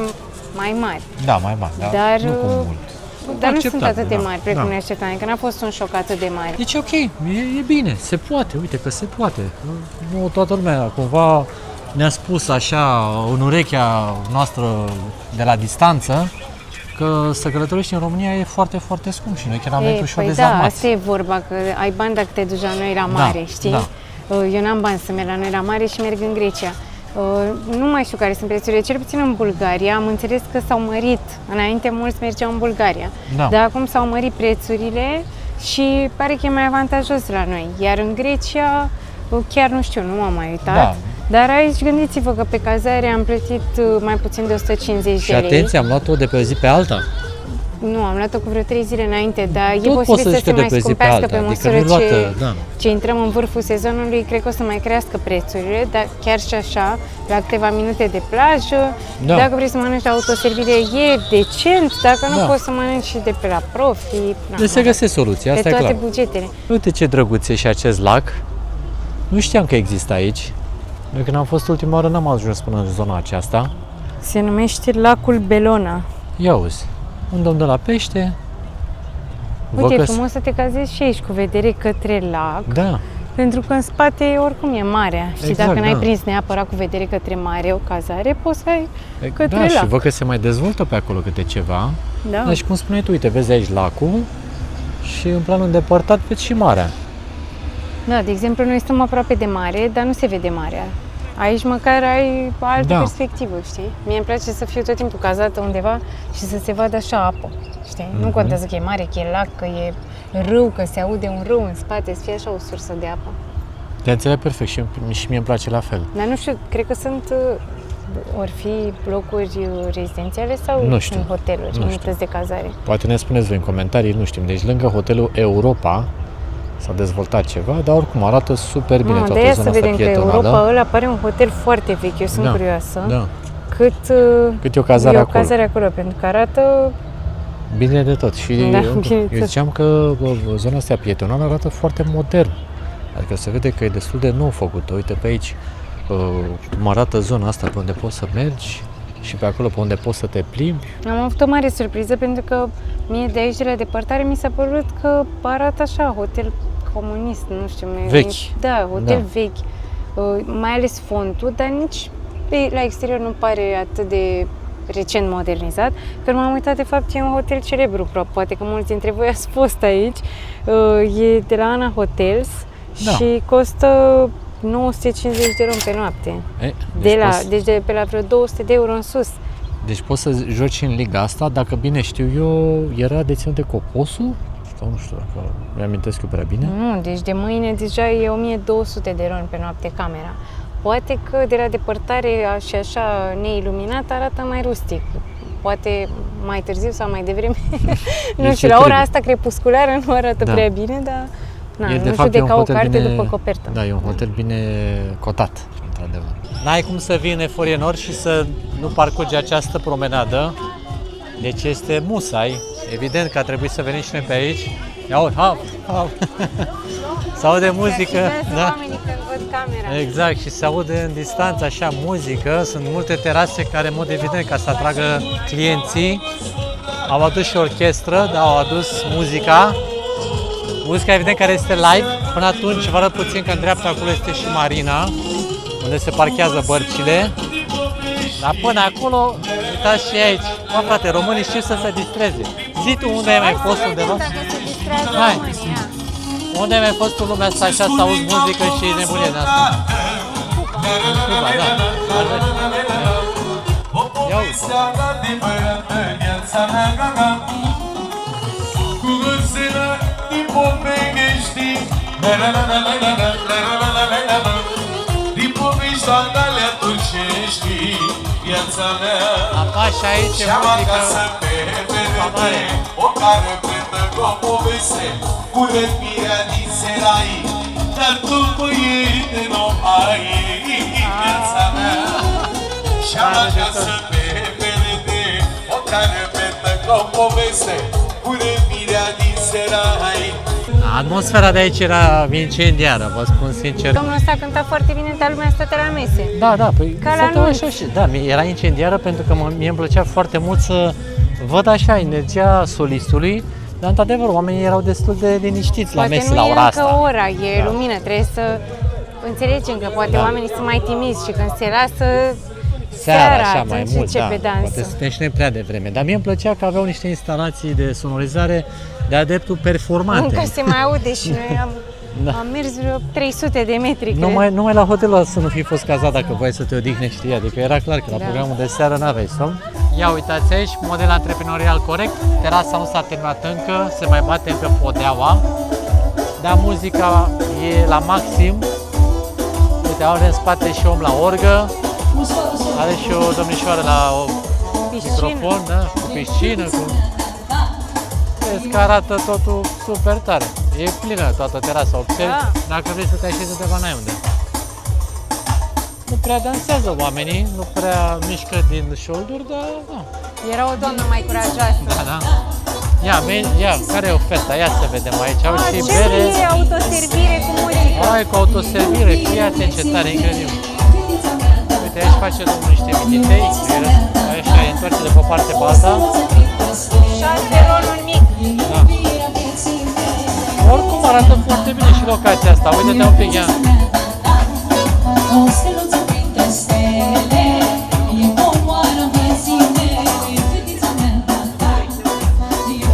mai mari. Da, mai mari, Dar, nu cu mult. Dar nu sunt Acceptabil, atât de da. mari precum Da. ne așteptam, adică n-a fost un șoc atât de mare. Deci e ok, e bine, se poate, uite că se poate. Nu toată lumea cumva ne-a spus așa în urechea noastră de la distanță că să călătorești în România e foarte, foarte scump și noi chiar am venit ușor Păi da, dezarmați. asta e vorba, că ai bani dacă te duci la noi la mare, știi? da. Eu n-am bani să merg la noi la mare și merg în Grecia. Nu mai știu care sunt prețurile, cel puțin în Bulgaria. Am înțeles că s-au mărit. Înainte mulți mergeau în Bulgaria. Da. Dar acum s-au mărit prețurile și pare că e mai avantajos la noi. Iar în Grecia, chiar nu știu, nu m-am mai uitat. Da. Dar aici gândiți-vă că pe cazare am plătit mai puțin de 150 Și de lei. atenție, am luat-o de pe o zi pe alta. Nu, am luat-o cu vreo 3 zile înainte, dar Tot e poți să posibil zici să se că de mai pe zi pe scumpească alta, pe adică măsură nu-i luată, ce, da. ce intrăm în vârful sezonului, cred că o să mai crească prețurile, dar chiar și așa, la câteva minute de plajă, Da. dacă vrei să mănânci la autoservire e decent, dacă nu Da. poți să mănânci și de pe la Profi. Na, Deci se găsesc soluții, pe asta e toate clar. bugetele. Uite ce drăguț e și acest lac. Nu știam că există aici. Noi când am fost ultima oară n-am ajuns până în zona aceasta. Se numește lacul Belona. Ia uzi, un domn de la pește. Uite, e că- frumos să te cazezi și aici cu vedere către lac, Da, pentru că în spate oricum e marea. Și Exact, dacă n-ai da. prins neapărat cu vedere către mare o cazare, poți să ai către da, și lac. văd că se mai dezvoltă pe acolo câte ceva. Da. Da, și cum spuneai tu, uite, vezi aici lacul și în planul îndepărtat vezi și marea. Da, de exemplu, noi stăm aproape de mare, dar nu se vede marea. Aici măcar ai o altă Da. perspectivă, știi? Mie îmi place să fiu tot timpul cazată undeva și să se vadă așa apă, știi? Mhm. Nu contează că e mare, că e lac, că e râu, că se aude un râu în spate, să fie așa o sursă de apă. Te înțeleg perfect și mie îmi place la fel. Dar nu știu, cred că sunt, ori fi locuri rezidențiale sau Nu știu. sunt hoteluri, Nu unități de cazare? Poate ne spuneți voi în comentarii, nu știm. Deci lângă hotelul Europa s-a dezvoltat ceva, dar oricum arată super bine Mamă, toată de aia zona să asta vedem că pietonală. Europa ăla pare un hotel foarte vechi, eu sunt Da, curioasă. Da. Cât e o cazare e o acolo. cazare acolo, pentru că arată Bine de tot. Și Da, eu bine de tot. ziceam că zona asta pietonală arată foarte modern. Adică se vede că e destul de nou făcută. Uite pe aici cum arată zona asta pe unde poți să mergi și pe acolo pe unde poți să te plimbi. Am avut o mare surpriză pentru că mie de aici, de la depărtare, mi s-a părut că arată așa, hotel comunist, nu știu. Vechi. Da, hotel Da. vechi. Mai ales fontul, dar nici la exterior nu pare atât de recent modernizat. Când m-am uitat, de fapt, e un hotel celebru, poate că mulți dintre voi ați fost aici. E de la Ana Hotels Da. și costă 950 de RON pe noapte. Deci de pe la vreo 200 de euro în sus. Deci poți să joci în liga asta, dacă bine știu eu, era deținut de Coposul? Sau nu știu dacă mi-amintesc eu prea bine. Nu, deci de mâine deja e 1200 de RON pe noapte camera. Poate că de la depărtare și așa neiluminat arată mai rustic. Poate mai târziu sau mai devreme. Nu Deci știu, ce la ora trebuie? asta crepusculară nu arată Da. prea bine, dar E, nu judeca o carte după copertă. Da, e un hotel bine cotat, într-adevăr. N-ai cum să vii în Eforie Nord și să nu parcurgi această promenadă. Deci este musai. Evident că a trebuit să venim și noi pe aici. Ia uite, se aude muzică. Da? Oamenii când văd camera. Exact, și se aude în distanță așa muzică. Sunt multe terase care, în mod evident, ca să atragă clienții, au adus și orchestră, da, au adus muzica. Muzica, evident, care este live. Până atunci, vă arăt puțin că în dreapta acolo este și marina, unde se parchează bărcile. Dar până acolo, uitați și aici. Mă, frate, românii știu să se distreze. Zi tu unde ai mai fost undeva? Hai. Unde ai mai fost în lumea asta așa să auzi muzică și nebunie de asta? Cuba, da. Ia uite. Apași aici e muzică mare. O care prindă cu o poveste, cu răpirea din serai, dar tu băiete nu ai viața mea. Și-am acasă pe perete, o care prindă cu o poveste, cu răpirea din serai. Atmosfera de aici era incendiară, vă spun sincer. Domnul ăsta cânta foarte bine, dar lumea stătea la mese. Da, da, păi Ca la stăteau anunț. așa și, da, era incendiară pentru că mie îmi plăcea foarte mult să văd așa energia solistului, dar într-adevăr oamenii erau destul de liniștiți la Poate mese nu la e ora încă asta. ora, e Da. lumină, trebuie să înțelegem că poate Da. oamenii sunt mai timizi și când se lasă Seara așa mai atunci mult, da. începe dansul. Poate suntem și noi prea devreme, dar mie îmi plăcea că aveau niște instalații de sonorizare de-a dreptul performante. Încă se mai aude și noi am mers vreo 300 de metri, cred. Numai la hotelul ăla să nu fi fost cazat dacă voiai să te odihnești, știi? Adică era clar că la Da. programul de seară n-aveai somn. Ia uitați aici, model antreprenorial corect, terasa nu s-a terminat încă, se mai bate încă podeaua, dar muzica e la maxim. Uite, are în spate și om la orgă, are și o domnișoară la o microfon, da? Cu piscină, cu... Vezi că arată totul super tare. E plină toată terasa, observi? Da. Dacă vrei să te așezi undeva, n-ai unde. Nu prea dansează oamenii, nu prea mișcă din shoulder, dar da. Era o doamnă mai curajoasă. Da, da. Ia, care e oferta? Ia să vedem aici. Au și Ce bere. e autoservire cu muzică? Ai, cu autoservire, fii atent ce tare, incredibil. Uite, aici face domnul niște mititei, așa, îi întoarce de pe parte pe alta. 6 RON un mic. Da. arată foarte bine și locația asta. Uite-te un pic, ia.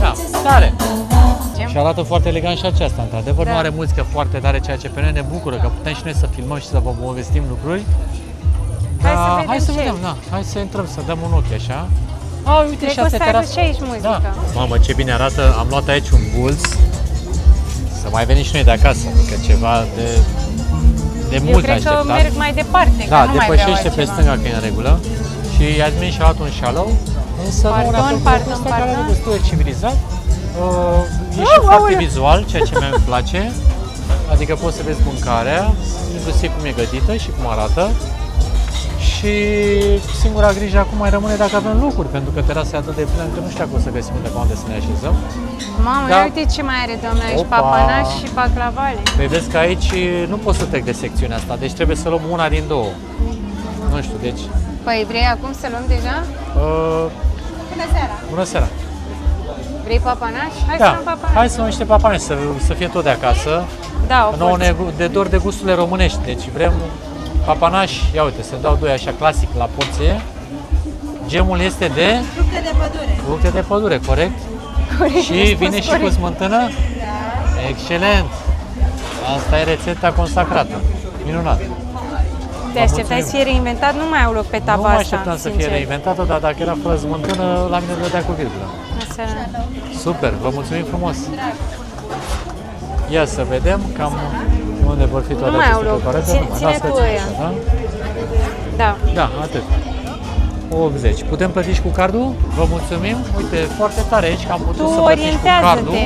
Da, tare. Și arată foarte elegant și aceasta, într-adevăr. Da. Nu are muzică foarte tare, ceea ce pe noi ne bucură, că putem și noi să filmăm și să vă povestim lucruri. Hai să vedem ce da. Hai să intrăm, să dăm un ochi așa. Uite Cred și că o asta să e aibă terasa. și aici muzică. Da. Mamă, ce bine arată. Am luat aici un bulț. Să mai venim și noi de acasă, adică ceva de Eu mult cred că așteptat. merg mai departe, că Da, nu mai vreau depășește pe altceva. stânga că e în regulă. Și Iasmin și-a luat un șalou, însă Pardon, nu ne-a plăcut pardon, ăsta, care pardon. e destul de civilizat. E și foarte vizual, ceea ce mi-a place. Adică poți să vezi mâncarea, inclusiv cum e gătită și cum arată. Și singura grijă acum mai rămâne dacă avem locuri, pentru că terasa e atât de plină că nu știu dacă o să găsim undeva unde să ne așezăm. Mamă, Da. ia uite ce mai are doamna aici, Opa. papanaș și baclavale. Păi vezi că aici nu pot să trec de secțiunea asta, deci trebuie să luăm una din două. Nu știu, deci... Păi vrei acum să luăm deja? Bună seara! Bună seara! Vrei papanaș? Hai să Da, luăm papanaș. hai să luăm niște papane, să fie tot de acasă. Da, o Că nouă porție. ne dor de gusturile românești, deci vrem papanași, ia uite, se dau doi așa clasic la porție. Gemul este de... Fructe de pădure. Fructe de pădure, corect? Corect, Și ai spus vine și cu corect. smântână? Da. Excelent! Asta e rețeta consacrată. Minunat! Te așteptai să fie reinventat? Nu mai au loc pe tava Nu mă asta, așteptam să fie sincer. reinventată, dar dacă era fără smântână, la mine dădea cu virgulă. Așa. Super, vă mulțumim frumos! Ia să vedem cam unde vor fi toate Nu mai au aceste loc. preparate. Ține- Nu mai. ține Lasă-ți tu ăia. așa, da? Da. Da, atât. 80. Putem plăti și cu cardul? Vă mulțumim. Uite, foarte tare aici că am putut Tu să plătiți cu cardul. orientează-te.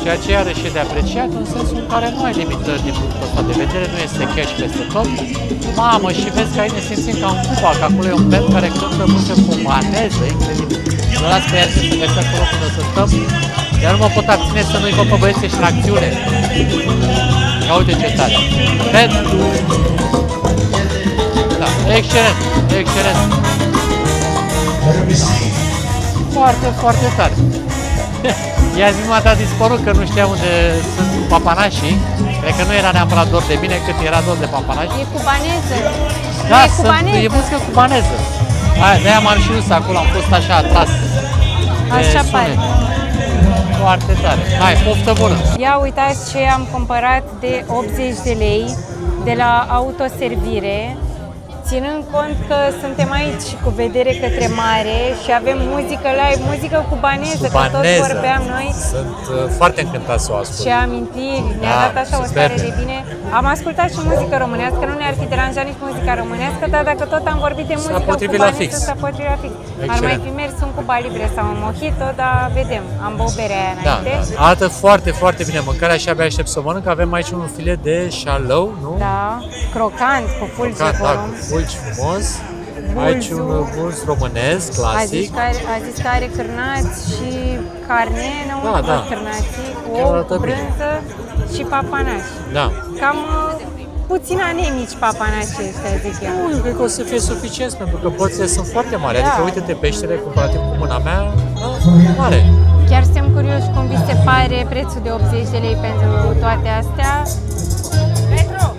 Ceea ce iarăși e de apreciat în sensul în care nu ai limitări din punctul ăsta de vedere, nu este cash peste tot. Mamă, și vezi că aici ne simțim ca în Cuba, că acolo e un band care cântă muzică cubaneză, incredibil. Vă las pe ea să găsească locul unde să stăm. Iar nu mă pot abține să nu-i văd pe băieți ăștia în acțiune. Ia uite ce tare. Red. Da, excelent, excelent. Foarte, foarte tare. Ea zi m-a dat dispărut că nu știam unde sunt papanașii. Cred că nu era neapărat dor de mine, cât era dor de papanași. E cubaneză. Da, e cubaneză. e muzică cubaneză. Aia, de-aia m-am și dus acolo, am fost așa atras. de Așa sunet. pare. Foarte tare. Hai, poftă bună! Ia uitați ce am cumpărat de 80 de lei de la autoservire, ținând cont că suntem aici cu vedere către mare și avem muzică live, muzică cubaneză, că tot vorbeam noi. Sunt foarte încântat să o ascult. Ce amintiri, ne-a Da, dat așa o stare superbe. de bine. Am ascultat și muzică românească, nu ne-ar fi deranjat nici muzica românească, dar dacă tot am vorbit de muzică potrivit la cubaneză, fix. s-a potrivit la fix. Ar mai Excelent. fi mers un Cuba Libre sau un mojito, dar vedem, am băut berea aia Da, înainte. da. Arată foarte, foarte bine mâncarea și abia aștept să o mănânc. Avem aici un filet de șalou, nu? Da, crocant, cu fulgi Da, acolo. cu fulgi frumos. Aici un bulț românesc, clasic. A zis că are cârnați și carne înăuntru, Da, da. cârnații, cu Chiar ou, arată cu bine. brânză și papanași. Da. Cam puțin anemici papanașii ăștia, zic eu. Nu, eu cred că o să fie suficient pentru că porțile sunt foarte mari. Da. Adică uite-te peștele comparativ cu mâna mea, da, mare. Chiar suntem curioși cum vi se pare prețul de 80 de lei pentru toate astea.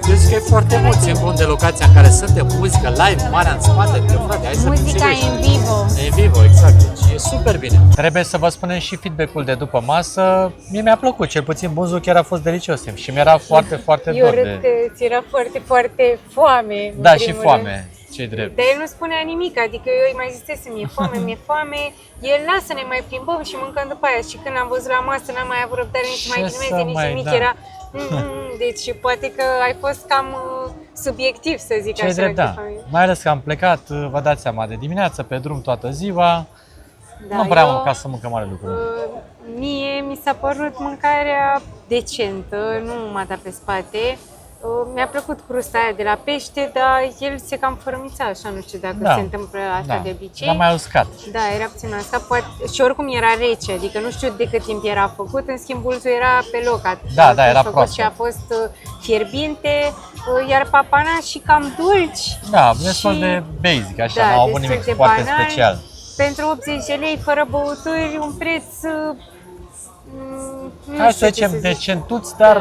Eu zic că e foarte mult, țin cont de locația în care suntem, muzică live, marea în spate, că frate, hai să fim Muzica serioși. în vivo. E vivo, exact, deci e super bine. Trebuie să vă spunem și feedback-ul de după masă. Mie mi-a plăcut, cel puțin buzul chiar a fost delicios și mi-era foarte, foarte Eu dor râd de... că ți era foarte, foarte foame. în Da, și primul foame, rând. ce-i drept. Dar el nu spunea nimic, adică eu îi mai zisesem, mi-e foame, mi-e foame, el lasă ne mai plimbăm și mâncăm după aia. Și când am văzut la masă, n-am mai avut răbdare nici să mai Ce glimeze, să nici mai, nimic, da. era... Deci poate că ai fost cam subiectiv, să zic Ce-i așa. drept, cu da. familie. Mai ales că am plecat, vă dați seama, de dimineață, pe drum toată ziua. Da, Nu prea am eu, mâncat să mâncăm mare lucru. Mie mi s-a părut mâncarea decentă, nu m-a dat pe spate. Mi-a plăcut crusta aia de la pește, dar el se cam fărâmița așa, nu știu dacă Da. se întâmplă asta de obicei. L-am mai uscat. Da, era puțin asta, poate, și oricum era rece, adică nu știu de cât timp era făcut, în schimb bulțul era pe loc. Da, a da, fost era făcut proaspăt. și a fost fierbinte, iar papana și cam dulci. Da, destul și- de basic, așa, da, nu au avut destul nimic de foarte banal. special. Pentru 80 de lei, fără băuturi, un preț Hai să zicem decentuți, dar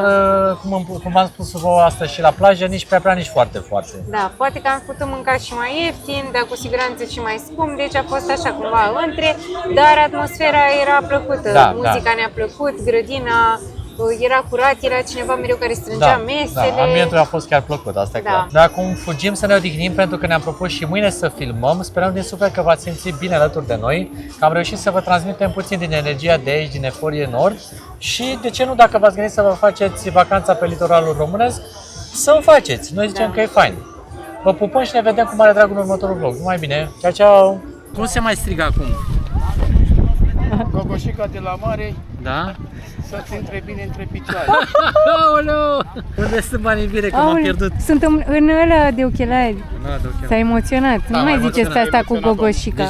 cum v-am spus vouă astăzi și la plajă, nici prea, nici foarte. Da, poate că am putut mânca și mai ieftin, dar cu siguranță și mai scump, deci a fost așa cumva între, dar atmosfera era plăcută, muzica ne-a plăcut, grădina era curat, era cineva mereu care strângea mesele. Da, ambientul a fost chiar plăcut, asta e clar. Dar acum fugim să ne odihnim pentru că ne-am propus și mâine să filmăm. Sperăm din suflet că v-ați simțit bine alături de noi, că am reușit să vă transmitem puțin din energia de aici, din Eforie Nord. Și de ce nu, dacă v-ați gândit să vă faceți vacanța pe litoralul românesc, să o faceți. Noi zicem că e fain. Vă pupăm și ne vedem cu mare drag în următorul vlog. Numai bine. Ciao, ciao! Cum se mai strigă acum? Gogoșica de la mare, Da? să-ți intre bine între picioare. Aoleu! Unde sunt banii bine, că m-am pierdut? Sunt în ăla de ochelari. S-a emoționat. Nu mai ziceți asta cu gogoșica.